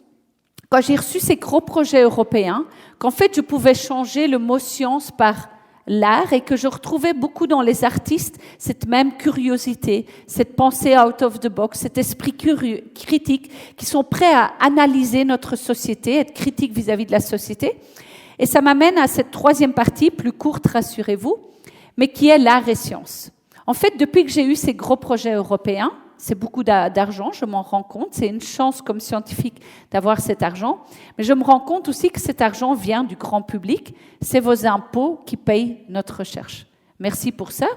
quand j'ai reçu ces gros projets européens, qu'en fait, je pouvais changer le mot science par l'art et que je retrouvais beaucoup dans les artistes cette même curiosité, cette pensée out of the box, cet esprit critique, qui sont prêts à analyser notre société, être critiques vis-à-vis de la société. Et ça m'amène à cette troisième partie, plus courte, rassurez-vous, mais qui est l'art et science. En fait, depuis que j'ai eu ces gros projets européens, c'est beaucoup d'argent, je m'en rends compte. C'est une chance comme scientifique d'avoir cet argent. Mais je me rends compte aussi que cet argent vient du grand public. C'est vos impôts qui payent notre recherche. Merci pour ça.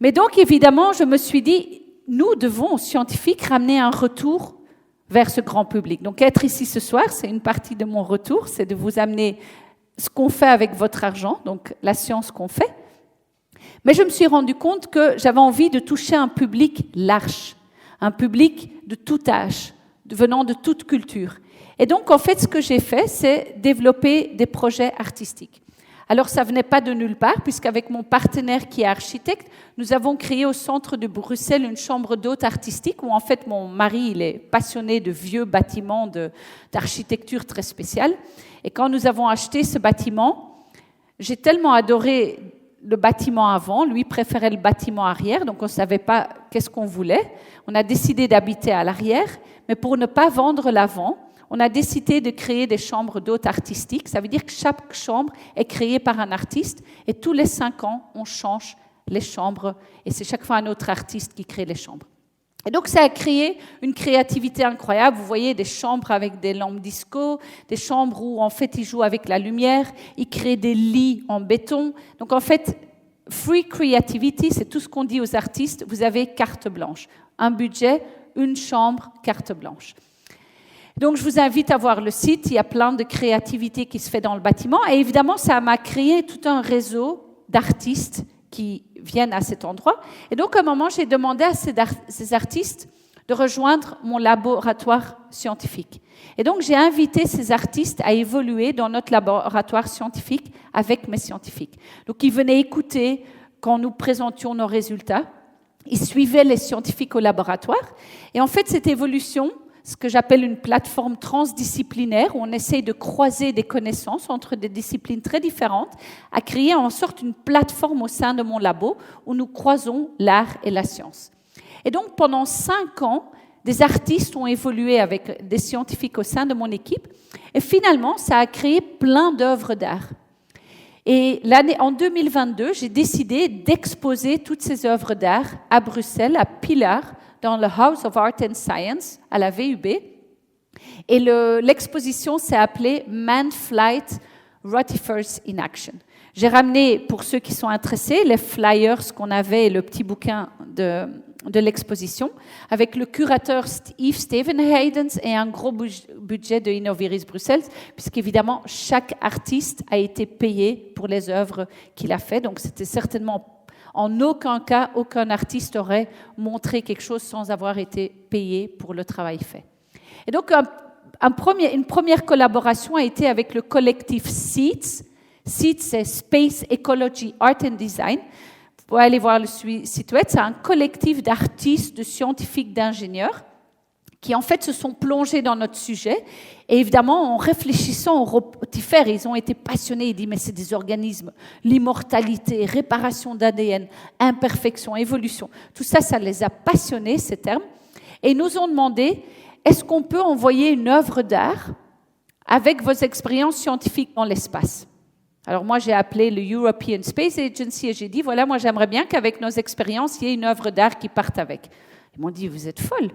Mais donc, évidemment, je me suis dit, nous devons, scientifiques, ramener un retour vers ce grand public. Donc, être ici ce soir, c'est une partie de mon retour, c'est de vous amener ce qu'on fait avec votre argent, donc la science qu'on fait. Mais je me suis rendu compte que j'avais envie de toucher un public large, un public de tout âge, venant de toute culture. Et donc, en fait, ce que j'ai fait, c'est développer des projets artistiques. Alors, ça venait pas de nulle part, puisqu'avec mon partenaire qui est architecte, nous avons créé au centre de Bruxelles une chambre d'hôtes artistique où, en fait, mon mari, il est passionné de vieux bâtiments d'architecture très spéciale. Et quand nous avons acheté ce bâtiment, j'ai tellement adoré le bâtiment avant, lui préférait le bâtiment arrière, donc on ne savait pas qu'est-ce qu'on voulait. On a décidé d'habiter à l'arrière, mais pour ne pas vendre l'avant, on a décidé de créer des chambres d'hôtes artistiques. Ça veut dire que chaque chambre est créée par un artiste et tous les 5 ans, on change les chambres et c'est chaque fois un autre artiste qui crée les chambres. Et donc, ça a créé une créativité incroyable. Vous voyez des chambres avec des lampes disco, des chambres où, en fait, ils jouent avec la lumière, ils créent des lits en béton. Donc, en fait, free creativity, c'est tout ce qu'on dit aux artistes. Vous avez carte blanche. Un budget, une chambre, carte blanche. Donc, je vous invite à voir le site. Il y a plein de créativité qui se fait dans le bâtiment. Et évidemment, ça m'a créé tout un réseau d'artistes qui viennent à cet endroit. Et donc, à un moment, j'ai demandé à ces artistes de rejoindre mon laboratoire scientifique. Et donc, j'ai invité ces artistes à évoluer dans notre laboratoire scientifique avec mes scientifiques. Donc, ils venaient écouter quand nous présentions nos résultats. Ils suivaient les scientifiques au laboratoire. Et en fait, cette évolution, ce que j'appelle une plateforme transdisciplinaire, où on essaye de croiser des connaissances entre des disciplines très différentes, a créé en sorte une plateforme au sein de mon labo où nous croisons l'art et la science. Et donc, pendant 5 ans, des artistes ont évolué avec des scientifiques au sein de mon équipe, et finalement, ça a créé plein d'œuvres d'art. Et en 2022, j'ai décidé d'exposer toutes ces œuvres d'art à Bruxelles, à Pilar, dans le House of Art and Science, à la VUB. Et l'exposition s'est appelée Man Flight Rotifers in Action. J'ai ramené, pour ceux qui sont intéressés, les flyers qu'on avait et le petit bouquin de l'exposition, avec le curateur Yves Stevenhaydens et un gros budget de Innoviris Bruxelles, puisqu'évidemment, chaque artiste a été payé pour les œuvres qu'il a fait. Donc, c'était certainement en aucun cas, aucun artiste aurait montré quelque chose sans avoir été payé pour le travail fait. Et donc, une première collaboration a été avec le collectif SEEDS. SEEDS, c'est Space Ecology Art and Design. Vous pouvez aller voir le site web. C'est un collectif d'artistes, de scientifiques, d'ingénieurs qui, en fait, se sont plongés dans notre sujet. Et évidemment, en réfléchissant aux rotifères, ils ont été passionnés. Ils disent, mais c'est des organismes, l'immortalité, réparation d'ADN, imperfection, évolution. Tout ça, ça les a passionnés, ces termes. Et ils nous ont demandé, est-ce qu'on peut envoyer une œuvre d'art avec vos expériences scientifiques dans l'espace? Alors moi, j'ai appelé le European Space Agency et j'ai dit, voilà, moi, j'aimerais bien qu'avec nos expériences, il y ait une œuvre d'art qui parte avec. Ils m'ont dit, vous êtes folle.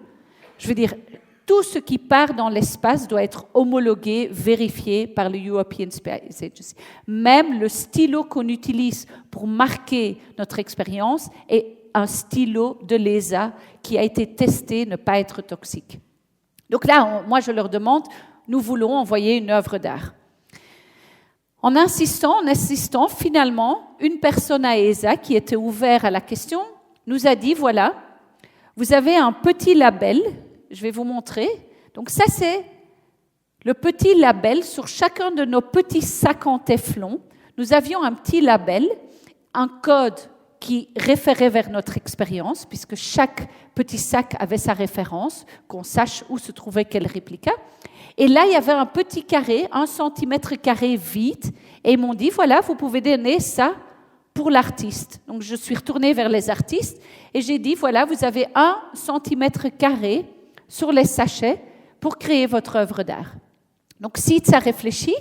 Je veux dire, tout ce qui part dans l'espace doit être homologué, vérifié par le European Space Agency. Même le stylo qu'on utilise pour marquer notre expérience est un stylo de l'ESA qui a été testé ne pas être toxique. Donc là, moi, je leur demande, nous voulons envoyer une œuvre d'art. En insistant, finalement, une personne à ESA qui était ouverte à la question nous a dit, voilà, vous avez un petit label. Je vais vous montrer. Donc ça, c'est le petit label sur chacun de nos petits sacs en téflon. Nous avions un petit label, un code qui référait vers notre expérience, puisque chaque petit sac avait sa référence, qu'on sache où se trouvait quel réplica. Et là, il y avait un petit carré, 1 cm² vide, et ils m'ont dit, voilà, vous pouvez donner ça pour l'artiste. Donc je suis retournée vers les artistes, et j'ai dit, voilà, vous avez 1 cm² sur les sachets pour créer votre œuvre d'art. Donc, SEEDS a réfléchi.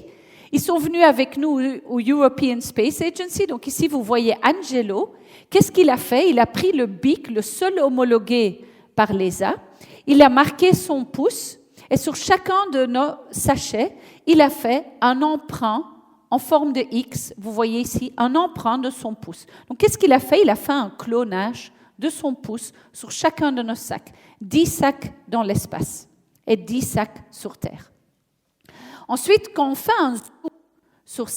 Ils sont venus avec nous au European Space Agency. Donc, ici, vous voyez Angelo. Qu'est-ce qu'il a fait? Il a pris le BIC, le seul homologué par l'ESA. Il a marqué son pouce et sur chacun de nos sachets, il a fait un emprunt en forme de X. Vous voyez ici un emprunt de son pouce. Donc, qu'est-ce qu'il a fait? Il a fait un clonage de son pouce sur chacun de nos sacs. 10 sacs dans l'espace et 10 sacs sur Terre. Ensuite, quand on fait un zoom sur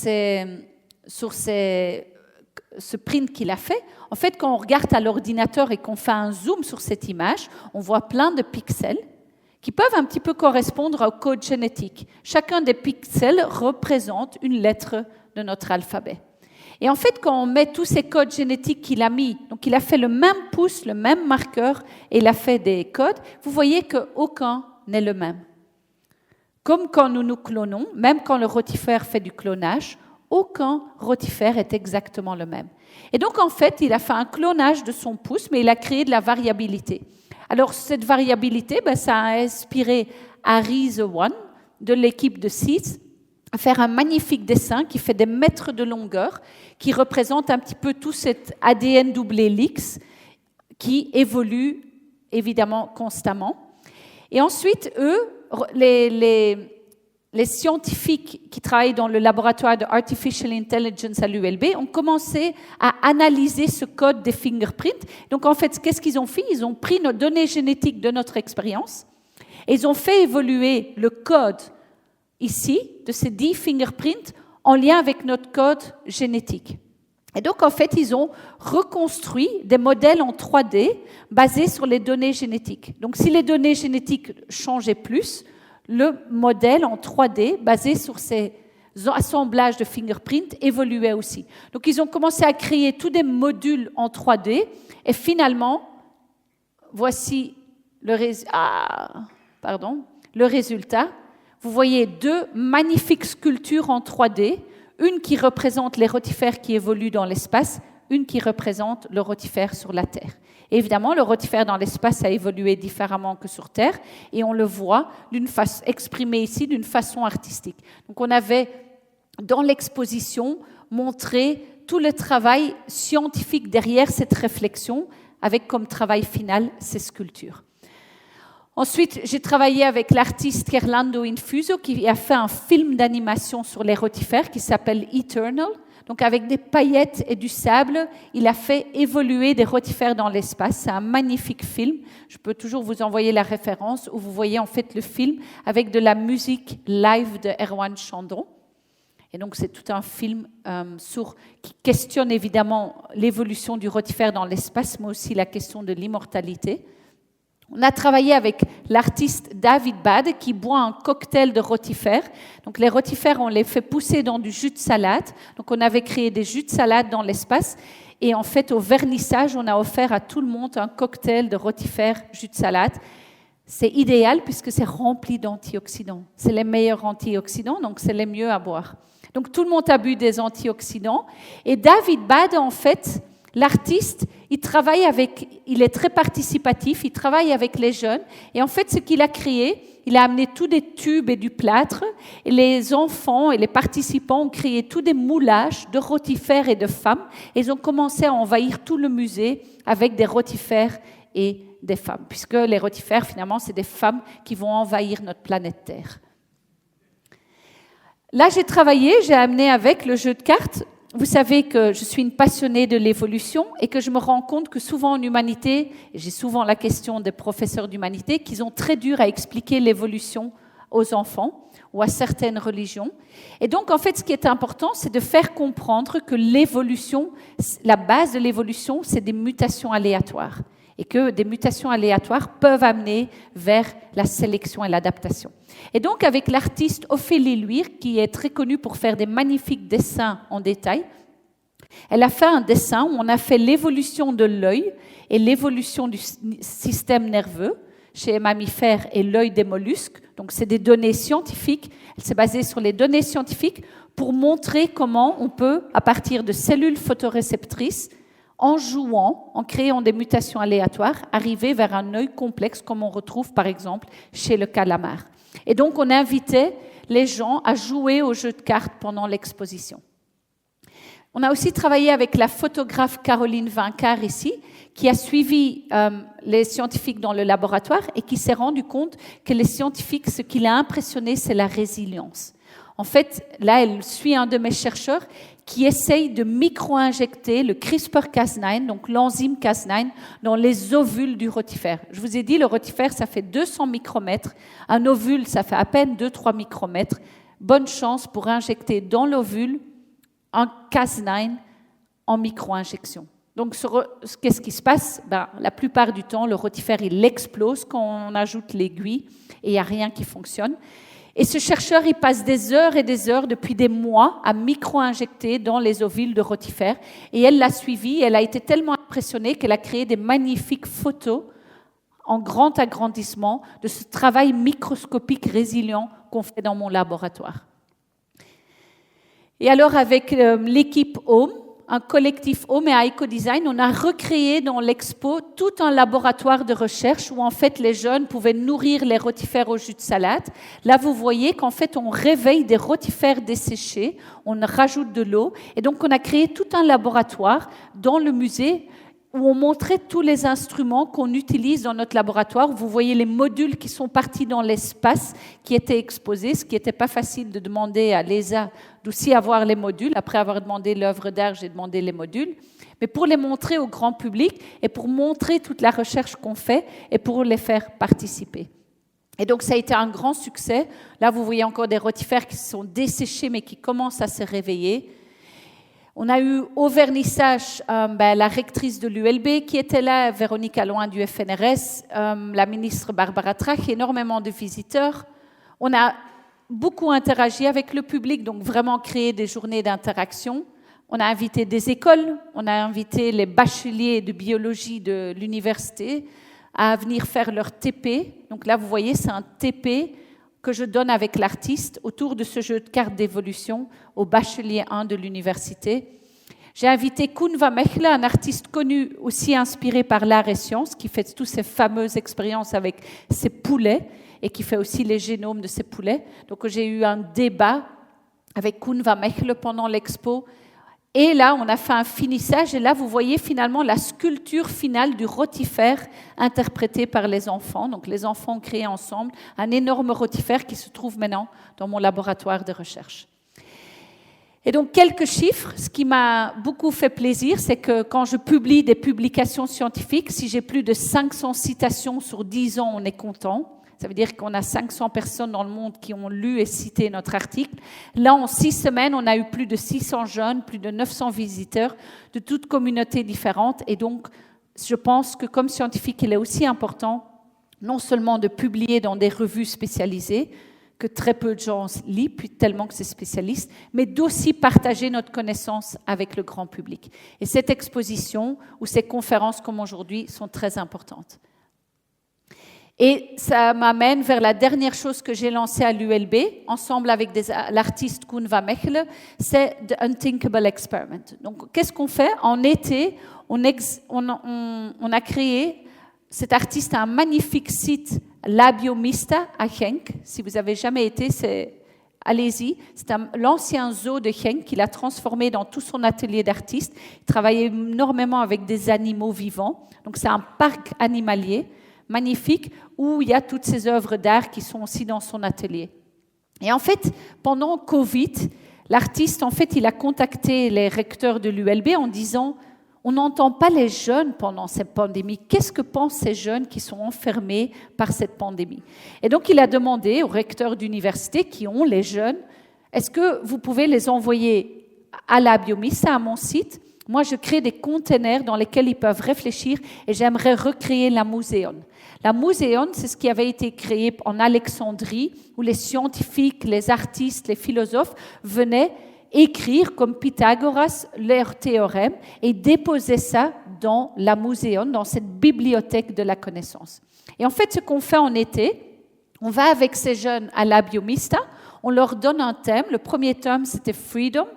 ce print qu'il a fait, en fait, quand on regarde à l'ordinateur et qu'on fait un zoom sur cette image, on voit plein de pixels qui peuvent un petit peu correspondre au code génétique. Chacun des pixels représente une lettre de notre alphabet. Et en fait, quand on met tous ces codes génétiques qu'il a mis, donc il a fait le même pouce, le même marqueur, et il a fait des codes, vous voyez qu'aucun n'est le même. Comme quand nous nous clonons, même quand le rotifère fait du clonage, aucun rotifère est exactement le même. Et donc, en fait, il a fait un clonage de son pouce, mais il a créé de la variabilité. Alors, cette variabilité, ça a inspiré Harry The One, de l'équipe de SEEDS, à faire un magnifique dessin qui fait des mètres de longueur, qui représente un petit peu tout cet ADN double hélice qui évolue évidemment constamment. Et ensuite, eux, les scientifiques qui travaillent dans le laboratoire de Artificial Intelligence à l'ULB ont commencé à analyser ce code des fingerprints. Donc, en fait, qu'est-ce qu'ils ont fait? Ils ont pris nos données génétiques de notre expérience et ils ont fait évoluer le code ici, de ces 10 fingerprints, en lien avec notre code génétique. Et donc, en fait, ils ont reconstruit des modèles en 3D basés sur les données génétiques. Donc, si les données génétiques changeaient plus, le modèle en 3D basé sur ces assemblages de fingerprints évoluait aussi. Donc, ils ont commencé à créer tous des modules en 3D et finalement, voici le résultat. Vous voyez 2 magnifiques sculptures en 3D, une qui représente les rotifères qui évoluent dans l'espace, une qui représente le rotifère sur la Terre. Et évidemment, le rotifère dans l'espace a évolué différemment que sur Terre, et on le voit exprimé ici d'une façon artistique. Donc on avait, dans l'exposition, montré tout le travail scientifique derrière cette réflexion, avec comme travail final ces sculptures. Ensuite, j'ai travaillé avec l'artiste Gerlando Infuso qui a fait un film d'animation sur les rotifères qui s'appelle Eternal. Donc, avec des paillettes et du sable, il a fait évoluer des rotifères dans l'espace. C'est un magnifique film. Je peux toujours vous envoyer la référence où vous voyez en fait le film avec de la musique live de Erwan Chandon. Et donc, c'est tout un film qui questionne évidemment l'évolution du rotifère dans l'espace, mais aussi la question de l'immortalité. On a travaillé avec l'artiste David Bade qui boit un cocktail de rotifères. Donc les rotifères, on les fait pousser dans du jus de salade. Donc on avait créé des jus de salade dans l'espace. Et en fait, au vernissage, on a offert à tout le monde un cocktail de rotifères jus de salade. C'est idéal puisque c'est rempli d'antioxydants. C'est les meilleurs antioxydants, donc c'est les mieux à boire. Donc tout le monde a bu des antioxydants. Et David Bade, en fait, l'artiste, il est très participatif, il travaille avec les jeunes. Et en fait, ce qu'il a créé, il a amené tous des tubes et du plâtre. Et les enfants et les participants ont créé tous des moulages de rotifères et de femmes. Et ils ont commencé à envahir tout le musée avec des rotifères et des femmes. Puisque les rotifères, finalement, c'est des femmes qui vont envahir notre planète Terre. Là, j'ai amené avec le jeu de cartes. Vous savez que je suis une passionnée de l'évolution et que je me rends compte que souvent en humanité, et j'ai souvent la question des professeurs d'humanité, qu'ils ont très dur à expliquer l'évolution aux enfants ou à certaines religions. Et donc, en fait, ce qui est important, c'est de faire comprendre que l'évolution, la base de l'évolution, c'est des mutations aléatoires. Et que des mutations aléatoires peuvent amener vers la sélection et l'adaptation. Et donc, avec l'artiste Ophélie Luire, qui est très connue pour faire des magnifiques dessins en détail, elle a fait un dessin où on a fait l'évolution de l'œil et l'évolution du système nerveux chez les mammifères et l'œil des mollusques. Donc, c'est des données scientifiques. Elle s'est basée sur les données scientifiques pour montrer comment on peut, à partir de cellules photoréceptrices, en jouant, en créant des mutations aléatoires, arriver vers un œil complexe comme on retrouve par exemple chez le calamar. Et donc on invitait les gens à jouer au jeu de cartes pendant l'exposition. On a aussi travaillé avec la photographe Caroline Vincart ici, qui a suivi les scientifiques dans le laboratoire et qui s'est rendu compte que les scientifiques, ce qui l'a impressionné, c'est la résilience. En fait, là, elle suit un de mes chercheurs qui essaye de micro-injecter le CRISPR-Cas9, donc l'enzyme Cas9, dans les ovules du rotifère. Je vous ai dit, le rotifère, ça fait 200 micromètres. Un ovule, ça fait à peine 2-3 micromètres. Bonne chance pour injecter dans l'ovule un Cas9 en micro-injection. Donc, qu'est-ce qui se passe? La plupart du temps, le rotifère, il explose quand on ajoute l'aiguille et il n'y a rien qui fonctionne. Et ce chercheur, il passe des heures et des heures, depuis des mois, à micro-injecter dans les ovules de rotifère. Et elle l'a suivi, elle a été tellement impressionnée qu'elle a créé des magnifiques photos en grand agrandissement de ce travail microscopique résilient qu'on fait dans mon laboratoire. Et alors, avec l'équipe Home, un collectif Home et Ecodesign, on a recréé dans l'expo tout un laboratoire de recherche où en fait les jeunes pouvaient nourrir les rotifères au jus de salade. Là, vous voyez qu'en fait on réveille des rotifères desséchés, on rajoute de l'eau et donc on a créé tout un laboratoire dans le musée où on montrait tous les instruments qu'on utilise dans notre laboratoire. Vous voyez les modules qui sont partis dans l'espace, qui étaient exposés, ce qui n'était pas facile de demander à l'ESA d'aussi avoir les modules. Après avoir demandé l'œuvre d'art, j'ai demandé les modules. Mais pour les montrer au grand public et pour montrer toute la recherche qu'on fait et pour les faire participer. Et donc, ça a été un grand succès. Là, vous voyez encore des rotifères qui sont desséchés mais qui commencent à se réveiller. On a eu au vernissage la rectrice de l'ULB qui était là, Véronique Alloin du FNRS, la ministre Barbara Trach, énormément de visiteurs. On a beaucoup interagi avec le public, donc vraiment créé des journées d'interaction. On a invité des écoles, on a invité les bacheliers de biologie de l'université à venir faire leur TP. Donc là, vous voyez, c'est un TP que je donne avec l'artiste autour de ce jeu de cartes d'évolution au bachelier 1 de l'université. J'ai invité Koen van Mechelen, un artiste connu aussi inspiré par l'art et sciences, qui fait toutes ces fameuses expériences avec ses poulets et qui fait aussi les génomes de ces poulets. Donc j'ai eu un débat avec Koen van Mechelen pendant l'expo. Et là, on a fait un finissage, et là, vous voyez finalement la sculpture finale du rotifère interprétée par les enfants. Donc, les enfants ont créé ensemble un énorme rotifère qui se trouve maintenant dans mon laboratoire de recherche. Et donc, quelques chiffres. Ce qui m'a beaucoup fait plaisir, c'est que quand je publie des publications scientifiques, si j'ai plus de 500 citations sur 10 ans, on est content. Ça veut dire qu'on a 500 personnes dans le monde qui ont lu et cité notre article. Là, en 6 semaines, on a eu plus de 600 jeunes, plus de 900 visiteurs de toutes communautés différentes. Et donc, je pense que comme scientifique, il est aussi important non seulement de publier dans des revues spécialisées, que très peu de gens lisent, puis tellement que c'est spécialiste, mais d'aussi partager notre connaissance avec le grand public. Et cette exposition ou ces conférences comme aujourd'hui sont très importantes. Et ça m'amène vers la dernière chose que j'ai lancée à l'ULB, ensemble avec l'artiste Koen van Mechelen, c'est The Unthinkable Experiment. Donc, qu'est-ce qu'on fait? En été, on a créé, cet artiste a un magnifique site, Labiomista, à Genk. Si vous n'avez jamais été, allez-y. C'est l'ancien zoo de Genk qu'il a transformé dans tout son atelier d'artiste. Il travaillait énormément avec des animaux vivants. Donc, c'est un parc animalier magnifique, où il y a toutes ces œuvres d'art qui sont aussi dans son atelier. Et en fait, pendant Covid, l'artiste, en fait, il a contacté les recteurs de l'ULB en disant « On n'entend pas les jeunes pendant cette pandémie. Qu'est-ce que pensent ces jeunes qui sont enfermés par cette pandémie ?» Et donc, il a demandé aux recteurs d'université qui ont les jeunes « Est-ce que vous pouvez les envoyer à Labiomista, à mon site ? Moi, je crée des containers dans lesquels ils peuvent réfléchir et j'aimerais recréer la Muséon. » La Muséon, c'est ce qui avait été créé en Alexandrie, où les scientifiques, les artistes, les philosophes venaient écrire, comme Pythagoras, leurs théorèmes et déposer ça dans la Muséon, dans cette bibliothèque de la connaissance. Et en fait, ce qu'on fait en été, on va avec ces jeunes à Labiomista, on leur donne un thème. Le premier thème, c'était Freedom.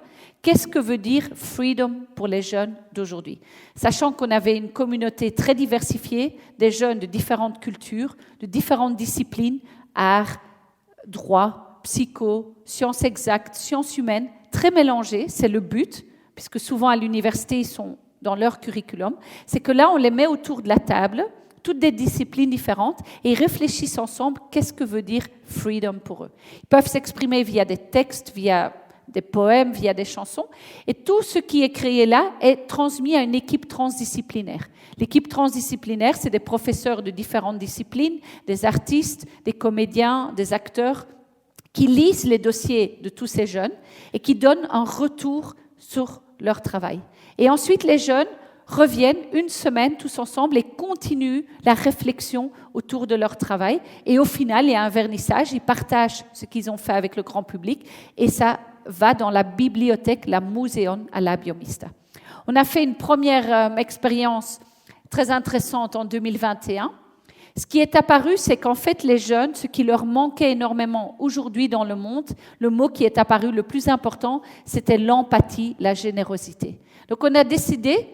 Qu'est-ce que veut dire freedom pour les jeunes d'aujourd'hui? Sachant qu'on avait une communauté très diversifiée, des jeunes de différentes cultures, de différentes disciplines, art, droit, psycho, sciences exactes, sciences humaines, très mélangées, c'est le but, puisque souvent à l'université, ils sont dans leur curriculum, c'est que là, on les met autour de la table, toutes des disciplines différentes, et ils réfléchissent ensemble qu'est-ce que veut dire freedom pour eux. Ils peuvent s'exprimer via des textes, via des poèmes, via des chansons, et tout ce qui est créé là est transmis à une équipe transdisciplinaire. L'équipe transdisciplinaire, c'est des professeurs de différentes disciplines, des artistes, des comédiens, des acteurs, qui lisent les dossiers de tous ces jeunes et qui donnent un retour sur leur travail. Et ensuite, les jeunes reviennent une semaine tous ensemble et continuent la réflexion autour de leur travail. Et au final, il y a un vernissage, ils partagent ce qu'ils ont fait avec le grand public et ça va dans la bibliothèque, la Museum à la Biomista. On a fait une première expérience très intéressante en 2021. Ce qui est apparu, c'est qu'en fait, les jeunes, ce qui leur manquait énormément aujourd'hui dans le monde, le mot qui est apparu le plus important, c'était l'empathie, la générosité. Donc, on a décidé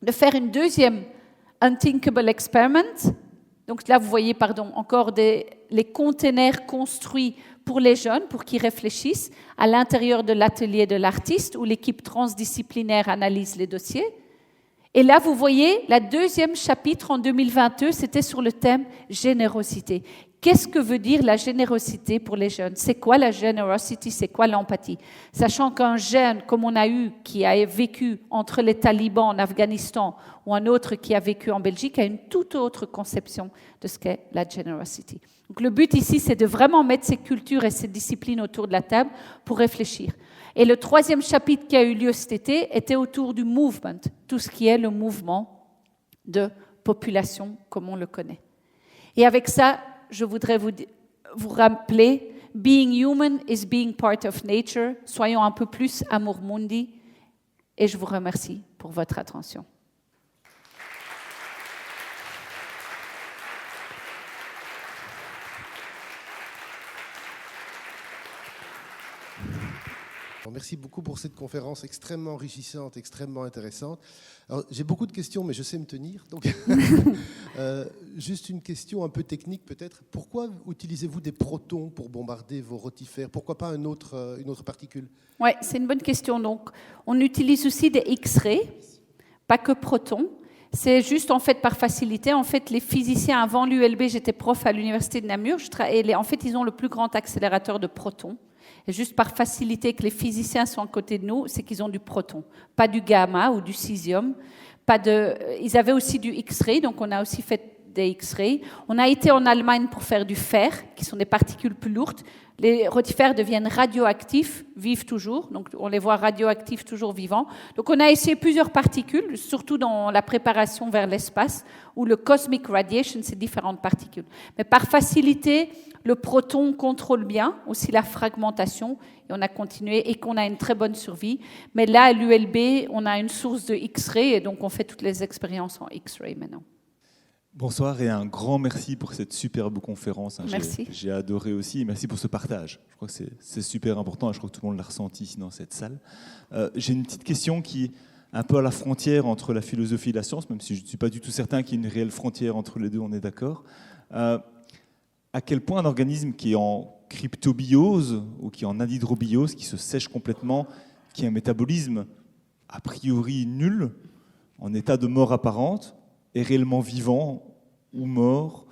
de faire une deuxième Unthinkable Experiment. Donc là, vous voyez, encore les containers construits pour les jeunes, pour qu'ils réfléchissent à l'intérieur de l'atelier de l'artiste, où l'équipe transdisciplinaire analyse les dossiers. Et là, vous voyez, la deuxième chapitre en 2022, c'était sur le thème générosité. Qu'est-ce que veut dire la générosité pour les jeunes? C'est quoi la generosity? C'est quoi l'empathie? Sachant qu'un jeune, comme on a eu, qui a vécu entre les talibans en Afghanistan, ou un autre qui a vécu en Belgique, a une toute autre conception de ce qu'est la generosity. Donc le but ici, c'est de vraiment mettre ces cultures et ces disciplines autour de la table pour réfléchir. Et le troisième chapitre qui a eu lieu cet été était autour du movement, tout ce qui est le mouvement de population comme on le connaît. Et avec ça, je voudrais vous rappeler, being human is being part of nature. Soyons un peu plus amour mundi. Et je vous remercie pour votre attention. Merci beaucoup pour cette conférence extrêmement enrichissante, extrêmement intéressante. Alors, j'ai beaucoup de questions, mais je sais me tenir. Donc, juste une question un peu technique peut-être. Pourquoi utilisez-vous des protons pour bombarder vos rotifères? Pourquoi pas une autre particule? Oui, c'est une bonne question. Donc, on utilise aussi des X-rays, pas que protons. C'est juste en fait par facilité. En fait, les physiciens avant l'ULB, j'étais prof à l'université de Namur. En fait, ils ont le plus grand accélérateur de protons. Et juste par facilité que les physiciens sont à côté de nous, c'est qu'ils ont du proton, pas du gamma ou du césium. Ils avaient aussi du X-ray, donc on a aussi fait des X-rays. On a été en Allemagne pour faire du fer, qui sont des particules plus lourdes. Les rotifères deviennent radioactifs, vivent toujours, donc on les voit radioactifs toujours vivants. Donc on a essayé plusieurs particules, surtout dans la préparation vers l'espace, où le cosmic radiation, c'est différentes particules. Mais par facilité, le proton contrôle bien aussi la fragmentation, et on a continué, et qu'on a une très bonne survie. Mais là, à l'ULB, on a une source de X-ray, et donc on fait toutes les expériences en X-ray maintenant. Bonsoir et un grand merci pour cette superbe conférence. Merci. J'ai adoré aussi et merci pour ce partage. Je crois que c'est super important et je crois que tout le monde l'a ressenti ici dans cette salle. J'ai une petite question qui est un peu à la frontière entre la philosophie et la science, même si je ne suis pas du tout certain qu'il y ait une réelle frontière entre les deux, on est d'accord. À quel point un organisme qui est en cryptobiose ou qui est en anhydrobiose, qui se sèche complètement, qui a un métabolisme a priori nul, en état de mort apparente, est réellement vivant ou mort?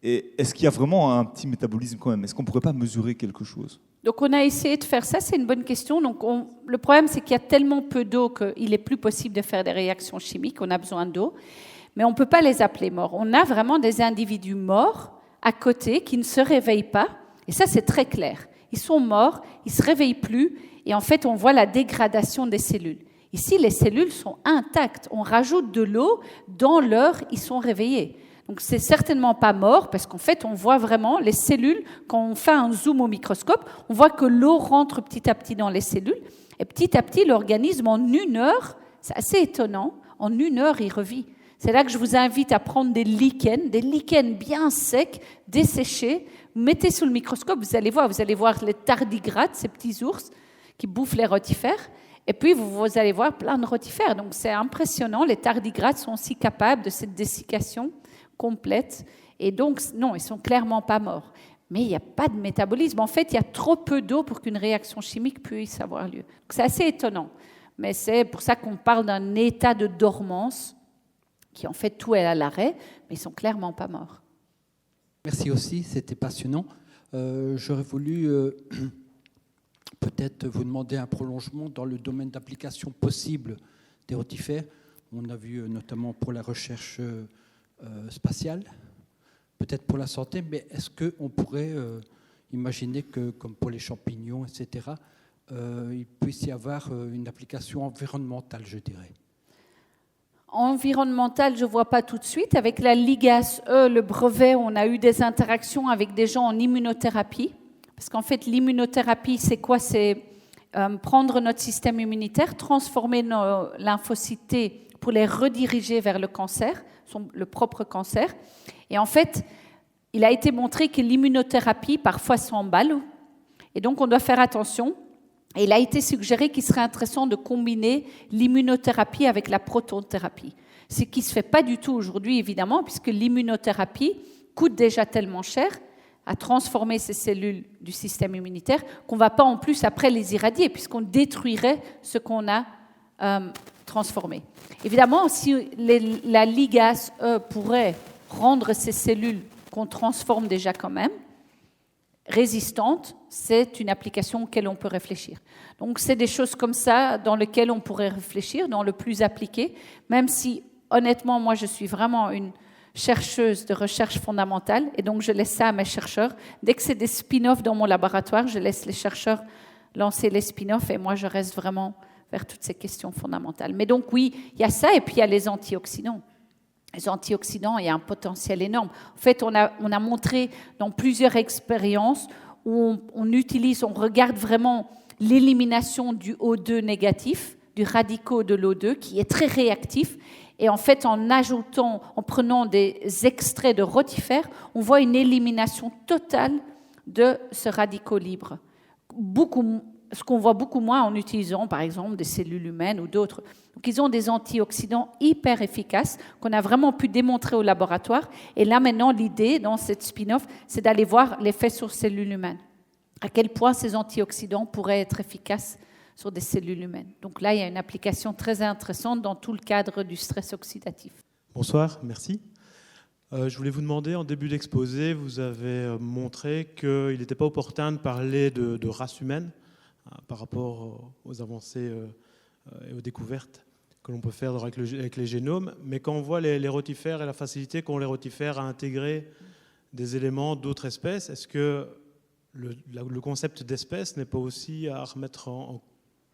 Et est-ce qu'il y a vraiment un petit métabolisme quand même? Est-ce qu'on ne pourrait pas mesurer quelque chose? Donc on a essayé de faire ça, c'est une bonne question. Donc le problème, c'est qu'il y a tellement peu d'eau qu'il est plus possible de faire des réactions chimiques, on a besoin d'eau, mais on ne peut pas les appeler morts. On a vraiment des individus morts à côté qui ne se réveillent pas, et ça c'est très clair. Ils sont morts, ils ne se réveillent plus, et en fait on voit la dégradation des cellules. Ici, les cellules sont intactes. On rajoute de l'eau dans l'heure, ils sont réveillés. Donc, c'est certainement pas mort parce qu'en fait, on voit vraiment les cellules. Quand on fait un zoom au microscope, on voit que l'eau rentre petit à petit dans les cellules. Et petit à petit, l'organisme, en 1 heure, c'est assez étonnant, en 1 heure, il revit. C'est là que je vous invite à prendre des lichens bien secs, desséchés. Vous mettez sous le microscope, vous allez voir les tardigrades, ces petits ours qui bouffent les rotifères. Et puis, vous allez voir plein de rotifères. Donc, c'est impressionnant. Les tardigrades sont aussi capables de cette dessiccation complète. Et donc, non, ils ne sont clairement pas morts. Mais il n'y a pas de métabolisme. En fait, il y a trop peu d'eau pour qu'une réaction chimique puisse avoir lieu. Donc, c'est assez étonnant. Mais c'est pour ça qu'on parle d'un état de dormance, qui en fait tout est à l'arrêt, mais ils sont clairement pas morts. Merci aussi, c'était passionnant. J'aurais voulu peut-être vous demander un prolongement dans le domaine d'application possible des rotifères. On a vu notamment pour la recherche spatiale, peut-être pour la santé, mais est-ce qu'on pourrait imaginer que, comme pour les champignons, etc., il puisse y avoir une application environnementale, je dirais? Environnementale, je ne vois pas tout de suite. Avec la Ligas E, le brevet, on a eu des interactions avec des gens en immunothérapie. Parce qu'en fait, l'immunothérapie, c'est quoi? C'est prendre notre système immunitaire, transformer nos lymphocytes T pour les rediriger vers le cancer, le propre cancer. Et en fait, il a été montré que l'immunothérapie, parfois, s'emballe. Et donc, on doit faire attention. Et il a été suggéré qu'il serait intéressant de combiner l'immunothérapie avec la protothérapie. Ce qui ne se fait pas du tout aujourd'hui, évidemment, puisque l'immunothérapie coûte déjà tellement cher à transformer ces cellules du système immunitaire qu'on ne va pas en plus après les irradier, puisqu'on détruirait ce qu'on a transformé. Évidemment, si la Ligas E pourrait rendre ces cellules qu'on transforme déjà quand même résistantes, c'est une application auquel on peut réfléchir. Donc, c'est des choses comme ça dans lesquelles on pourrait réfléchir, dans le plus appliqué, même si, honnêtement, moi, je suis vraiment une chercheuse de recherche fondamentale, et donc je laisse ça à mes chercheurs. Dès que c'est des spin-offs dans mon laboratoire, je laisse les chercheurs lancer les spin-offs, et moi, je reste vraiment vers toutes ces questions fondamentales. Mais donc, oui, il y a ça, et puis il y a les antioxydants. Les antioxydants, il y a un potentiel énorme. En fait, on a montré dans plusieurs expériences où on regarde vraiment l'élimination du O2 négatif, du radicaux de l'O2, qui est très réactif. Et en fait, en prenant des extraits de rotifères, on voit une élimination totale de ce radicaux libre. Ce qu'on voit beaucoup moins en utilisant, par exemple, des cellules humaines ou d'autres. Donc, ils ont des antioxydants hyper efficaces qu'on a vraiment pu démontrer au laboratoire. Et là, maintenant, l'idée dans cette spin-off, c'est d'aller voir l'effet sur cellules humaines. À quel point ces antioxydants pourraient être efficaces sur des cellules humaines. Donc là, il y a une application très intéressante dans tout le cadre du stress oxydatif. Bonsoir, merci. Je voulais vous demander, en début d'exposé, vous avez montré qu'il n'était pas opportun de parler de race humaine par rapport aux avancées et aux découvertes que l'on peut faire avec les génomes. Mais quand on voit les rotifères et la facilité qu'ont les rotifères à intégrer des éléments d'autres espèces, est-ce que le concept d'espèce n'est pas aussi à remettre en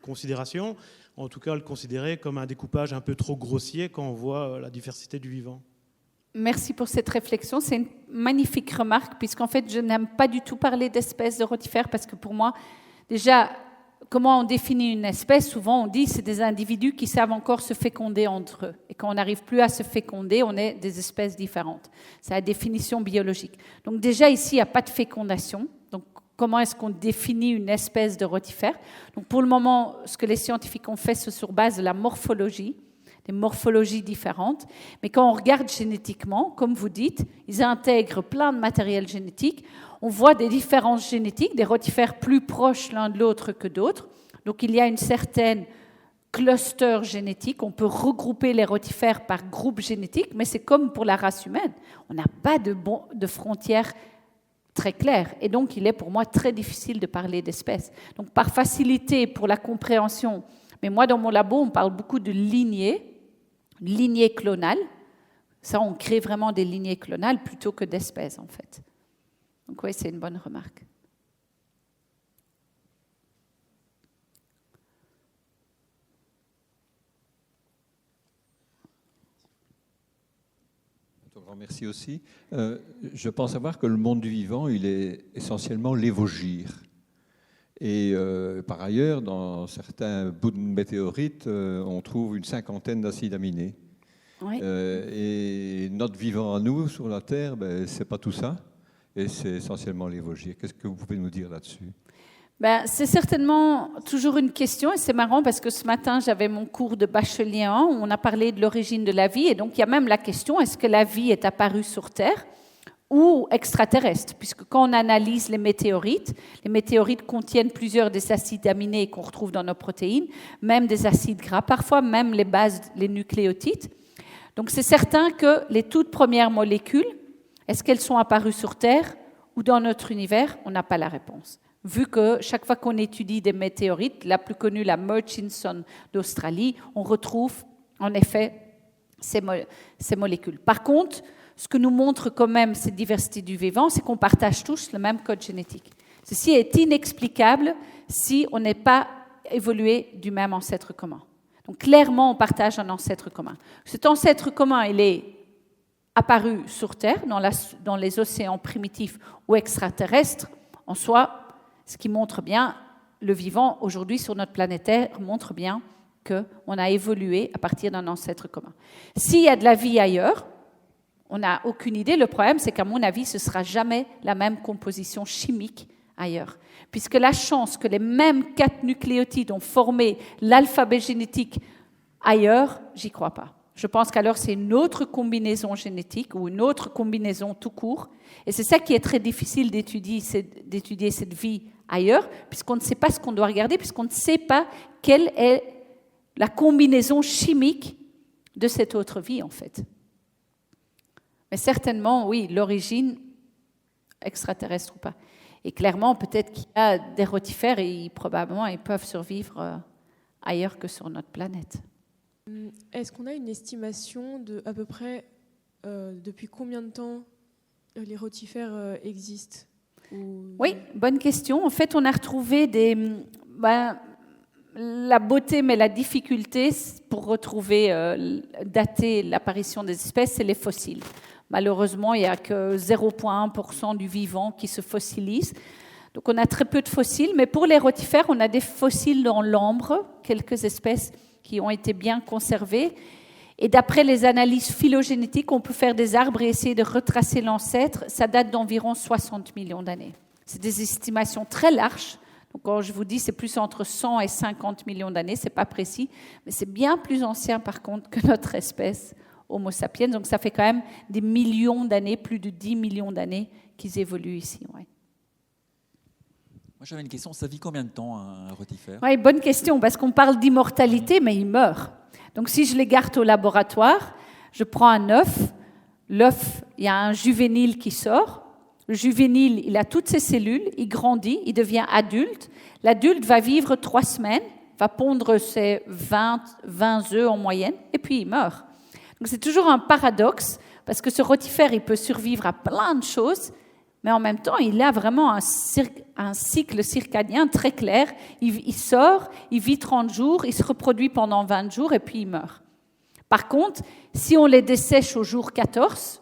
considération, en tout cas le considérer comme un découpage un peu trop grossier quand on voit la diversité du vivant? Merci pour cette réflexion. C'est une magnifique remarque, puisqu'en fait, je n'aime pas du tout parler d'espèces de rotifères, parce que pour moi, déjà, comment on définit une espèce? Souvent, on dit que c'est des individus qui savent encore se féconder entre eux. Et quand on n'arrive plus à se féconder, on est des espèces différentes. C'est la définition biologique. Donc déjà, ici, il n'y a pas de fécondation. Donc, comment est-ce qu'on définit une espèce de rotifère? Donc, pour le moment, ce que les scientifiques ont fait, c'est sur base de la morphologie, des morphologies différentes. Mais quand on regarde génétiquement, comme vous dites, ils intègrent plein de matériel génétique. On voit des différences génétiques, des rotifères plus proches l'un de l'autre que d'autres. Donc, il y a une certaine cluster génétique. On peut regrouper les rotifères par groupe génétique, mais c'est comme pour la race humaine. On n'a pas de frontières très claires. Et donc, il est pour moi très difficile de parler d'espèces. Donc, par facilité pour la compréhension, mais moi, dans mon labo, on parle beaucoup de lignées clonales. Ça, on crée vraiment des lignées clonales plutôt que d'espèces, en fait. Donc oui, c'est une bonne remarque. Un grand merci aussi. Je pense savoir que le monde du vivant, il est essentiellement lévogire. Et par ailleurs, dans certains bouts de météorites, on trouve une 50aine d'acides aminés. Oui. Et notre vivant à nous, sur la Terre, c'est pas tout ça. Et c'est essentiellement lévogire. Qu'est-ce que vous pouvez nous dire là-dessus? C'est certainement toujours une question, et c'est marrant parce que ce matin, j'avais mon cours de bachelier 1 où on a parlé de l'origine de la vie, et donc il y a même la question, est-ce que la vie est apparue sur Terre ou extraterrestres, puisque quand on analyse les météorites contiennent plusieurs des acides aminés qu'on retrouve dans nos protéines, même des acides gras, parfois même les bases, les nucléotides. Donc c'est certain que les toutes premières molécules, est-ce qu'elles sont apparues sur Terre ou dans notre univers? On n'a pas la réponse. Vu que chaque fois qu'on étudie des météorites, la plus connue, la Murchison d'Australie, on retrouve en effet ces molécules. Par contre, ce que nous montre quand même cette diversité du vivant, c'est qu'on partage tous le même code génétique. Ceci est inexplicable si on n'est pas évolué du même ancêtre commun. Donc clairement, on partage un ancêtre commun. Cet ancêtre commun, il est apparu sur Terre, dans les océans primitifs ou extraterrestres, en soi. Ce qui montre bien, le vivant aujourd'hui sur notre planète Terre montre bien qu'on a évolué à partir d'un ancêtre commun. S'il y a de la vie ailleurs, on n'a aucune idée. Le problème, c'est qu'à mon avis, ce ne sera jamais la même composition chimique ailleurs. Puisque la chance que les mêmes 4 nucléotides ont formé l'alphabet génétique ailleurs, j'y crois pas. Je pense qu'alors c'est une autre combinaison génétique ou une autre combinaison tout court. Et c'est ça qui est très difficile d'étudier cette vie ailleurs, puisqu'on ne sait pas ce qu'on doit regarder, puisqu'on ne sait pas quelle est la combinaison chimique de cette autre vie, en fait. Mais certainement, oui, l'origine extraterrestre ou pas. Et clairement, peut-être qu'il y a des rotifères et probablement ils peuvent survivre ailleurs que sur notre planète. Est-ce qu'on a une estimation de à peu près depuis combien de temps les rotifères existent? Oui, bonne question. En fait, on a retrouvé la beauté, mais la difficulté pour retrouver, dater l'apparition des espèces, c'est les fossiles. Malheureusement, il n'y a que 0,1% du vivant qui se fossilise. Donc, on a très peu de fossiles. Mais pour les rotifères, on a des fossiles dans l'ambre, quelques espèces qui ont été bien conservées. Et d'après les analyses phylogénétiques, on peut faire des arbres et essayer de retracer l'ancêtre. Ça date d'environ 60 millions d'années. C'est des estimations très larges. Donc, quand je vous dis c'est plus entre 100 et 50 millions d'années, ce n'est pas précis, mais c'est bien plus ancien par contre que notre espèce Homo sapiens. Donc, ça fait quand même des millions d'années, plus de 10 millions d'années qu'ils évoluent ici. Ouais. Moi, j'avais une question. Ça vit combien de temps, un rotifère? Oui, bonne question, parce qu'on parle d'immortalité, mais il meurt. Donc, si je les garde au laboratoire, je prends un œuf. L'œuf, il y a un juvénile qui sort. Le juvénile, il a toutes ses cellules, il grandit, il devient adulte. L'adulte va vivre 3 semaines, va pondre ses 20 œufs en moyenne, et puis il meurt. Donc, c'est toujours un paradoxe, parce que ce rotifère, il peut survivre à plein de choses, mais en même temps, il a vraiment un cycle circadien très clair. Il sort, il vit 30 jours, il se reproduit pendant 20 jours et puis il meurt. Par contre, si on les dessèche au jour 14,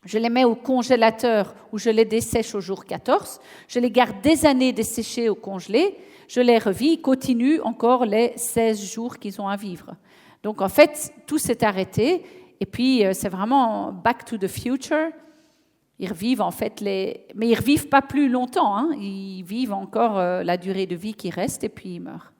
je les mets au congélateur ou je les dessèche au jour 14, je les garde des années desséchés au congelé, je les revis, ils continuent encore les 16 jours qu'ils ont à vivre. Donc en fait, tout s'est arrêté et puis c'est vraiment back to the future. Ils revivent en fait mais ils revivent pas plus longtemps, hein. Ils vivent encore la durée de vie qui reste et puis ils meurent.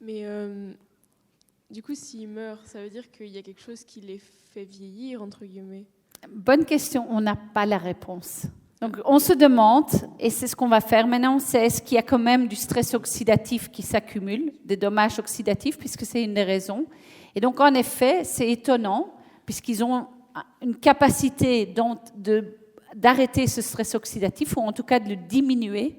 Mais du coup, s'ils meurent, ça veut dire qu'il y a quelque chose qui les fait vieillir, entre guillemets? Bonne question, on n'a pas la réponse. Donc, on se demande, et c'est ce qu'on va faire maintenant, c'est est-ce qu'il y a quand même du stress oxydatif qui s'accumule, des dommages oxydatifs, puisque c'est une des raisons. Et donc, en effet, c'est étonnant, puisqu'ils ont une capacité d'arrêter ce stress oxydatif, ou en tout cas de le diminuer.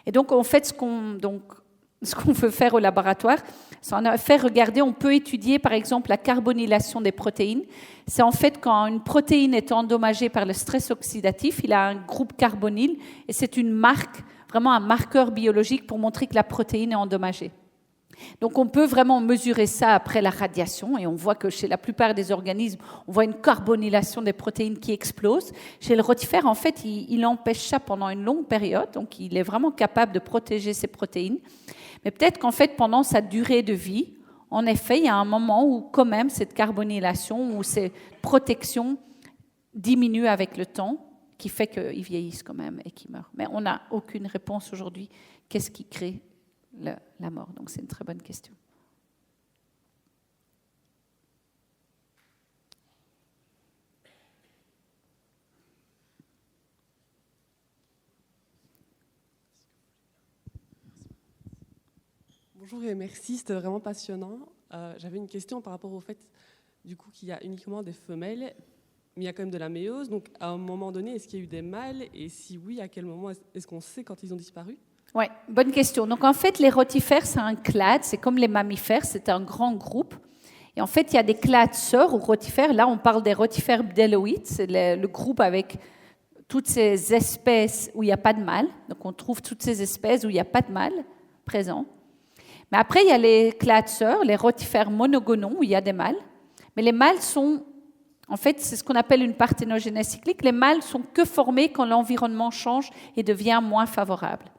Et donc, en fait, ce qu'on veut faire au laboratoire, c'est en fait regarder, on peut étudier par exemple la carbonylation des protéines. C'est en fait quand une protéine est endommagée par le stress oxydatif, il a un groupe carbonyle et c'est une marque, vraiment un marqueur biologique pour montrer que la protéine est endommagée. Donc on peut vraiment mesurer ça après la radiation et on voit que chez la plupart des organismes, on voit une carbonylation des protéines qui explose. Chez le rotifère, en fait, il empêche ça pendant une longue période, donc il est vraiment capable de protéger ses protéines. Mais peut-être qu'en fait, pendant sa durée de vie, en effet, il y a un moment où quand même cette carbonylation ou cette protection diminue avec le temps qui fait qu'ils vieillissent quand même et qu'ils meurent. Mais on n'a aucune réponse aujourd'hui. Qu'est-ce qui crée la mort? Donc c'est une très bonne question. Bonjour et merci, c'était vraiment passionnant. J'avais une question par rapport au fait du coup, qu'il y a uniquement des femelles, mais il y a quand même de la méiose. Donc à un moment donné, est-ce qu'il y a eu des mâles? Et si oui, à quel moment est-ce qu'on sait quand ils ont disparu? Oui, bonne question. Donc en fait, les rotifères, c'est un clade, c'est comme les mammifères, c'est un grand groupe. Et en fait, il y a des clades sœurs ou rotifères. Là, on parle des rotifères bdelloïdes, c'est le groupe avec toutes ces espèces où il n'y a pas de mâle. Donc on trouve toutes ces espèces où il n'y a pas de mâle présent. Mais après, il y a les clades sœurs, les rotifères monogonons, où il y a des mâles. Mais les mâles sont, en fait, c'est ce qu'on appelle une parthénogénèse cyclique. Les mâles sont que formés quand l'environnement change et devient moins favorable.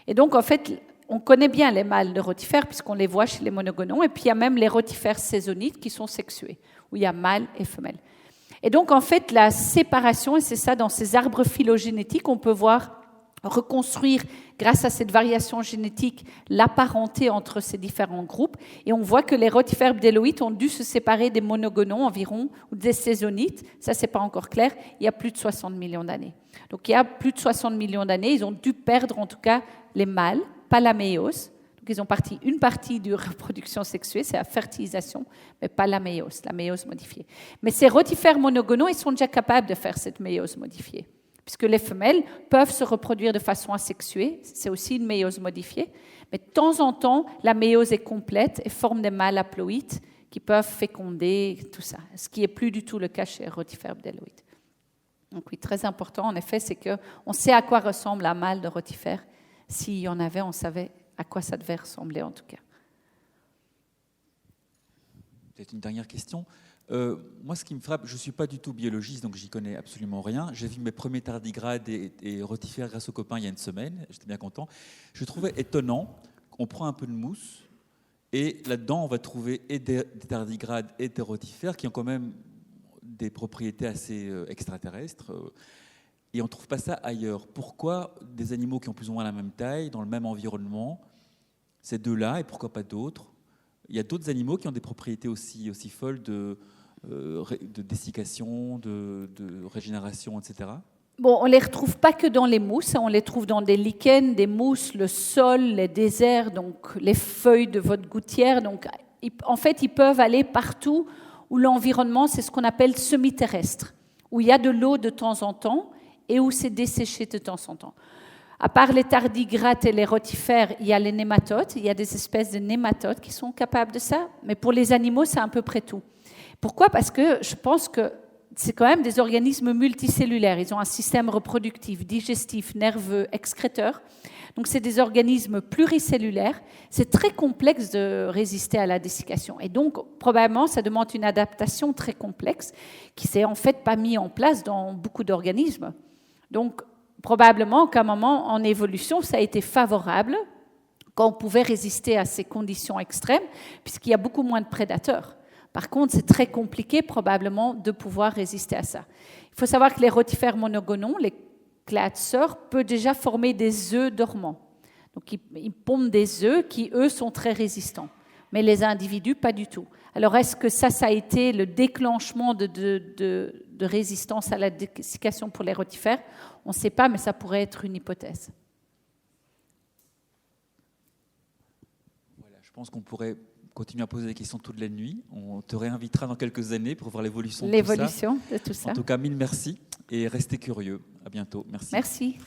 Et donc, en fait, on connaît bien les mâles de rotifères puisqu'on les voit chez les monogonons. Et puis, il y a même les rotifères saisonnites qui sont sexués, où il y a mâle et femelle. Et donc, en fait, la séparation, et c'est ça, dans ces arbres phylogénétiques, on peut voir reconstruire, grâce à cette variation génétique, la parenté entre ces différents groupes. Et on voit que les rotifères bdelloïdes ont dû se séparer des monogonons environ, ou des saisonites, ça c'est pas encore clair, il y a plus de 60 millions d'années. Donc il y a plus de 60 millions d'années, ils ont dû perdre en tout cas les mâles, pas la méiose. Donc ils ont parti une partie de reproduction sexuée, c'est la fertilisation, mais pas la méiose modifiée. Mais ces rotifères monogonaux, ils sont déjà capables de faire cette méiose modifiée. Puisque les femelles peuvent se reproduire de façon asexuée, c'est aussi une méiose modifiée, mais de temps en temps, la méiose est complète et forme des mâles haploïdes qui peuvent féconder, tout ça, ce qui n'est plus du tout le cas chez les rotifères bdelloïdes. Donc oui, très important, en effet, c'est qu'on sait à quoi ressemble un mâle de rotifère. S'il y en avait, on savait à quoi ça devait ressembler en tout cas. Peut-être une dernière question. Moi, ce qui me frappe, je ne suis pas du tout biologiste, donc j'y connais absolument rien. J'ai vu mes premiers tardigrades et rotifères grâce aux copains il y a une semaine, j'étais bien content. Je trouvais étonnant qu'on prend un peu de mousse et là-dedans, on va trouver et des tardigrades et des rotifères qui ont quand même des propriétés assez extraterrestres. Et on ne trouve pas ça ailleurs. Pourquoi des animaux qui ont plus ou moins la même taille, dans le même environnement, ces deux-là, et pourquoi pas d'autres? Il y a d'autres animaux qui ont des propriétés aussi folles de dessiccation, de régénération, etc. Bon, on ne les retrouve pas que dans les mousses, on les trouve dans des lichens, des mousses, le sol, les déserts, donc les feuilles de votre gouttière. Donc, en fait, ils peuvent aller partout où l'environnement, c'est ce qu'on appelle semi-terrestre, où il y a de l'eau de temps en temps et où c'est desséché de temps en temps. À part les tardigrades et les rotifères, il y a les nématodes, il y a des espèces de nématodes qui sont capables de ça, mais pour les animaux, c'est à peu près tout. Pourquoi? Parce que je pense que c'est quand même des organismes multicellulaires. Ils ont un système reproductif, digestif, nerveux, excréteur. Donc, c'est des organismes pluricellulaires. C'est très complexe de résister à la dessiccation. Et donc, probablement, ça demande une adaptation très complexe qui ne s'est en fait pas mise en place dans beaucoup d'organismes. Donc, probablement qu'à un moment, en évolution, ça a été favorable quand on pouvait résister à ces conditions extrêmes, puisqu'il y a beaucoup moins de prédateurs. Par contre, c'est très compliqué probablement de pouvoir résister à ça. Il faut savoir que les rotifères monogonons, les clades sœurs, peuvent déjà former des œufs dormants. Donc, ils pondent des œufs qui, eux, sont très résistants. Mais les individus, pas du tout. Alors, est-ce que ça a été le déclenchement de résistance à la dessiccation pour les rotifères? On ne sait pas, mais ça pourrait être une hypothèse. Voilà, je pense qu'on pourrait continuer à poser des questions toute la nuit. On te réinvitera dans quelques années pour voir l'évolution de tout ça. L'évolution de tout ça. En tout cas, mille merci et restez curieux. À bientôt. Merci. Merci.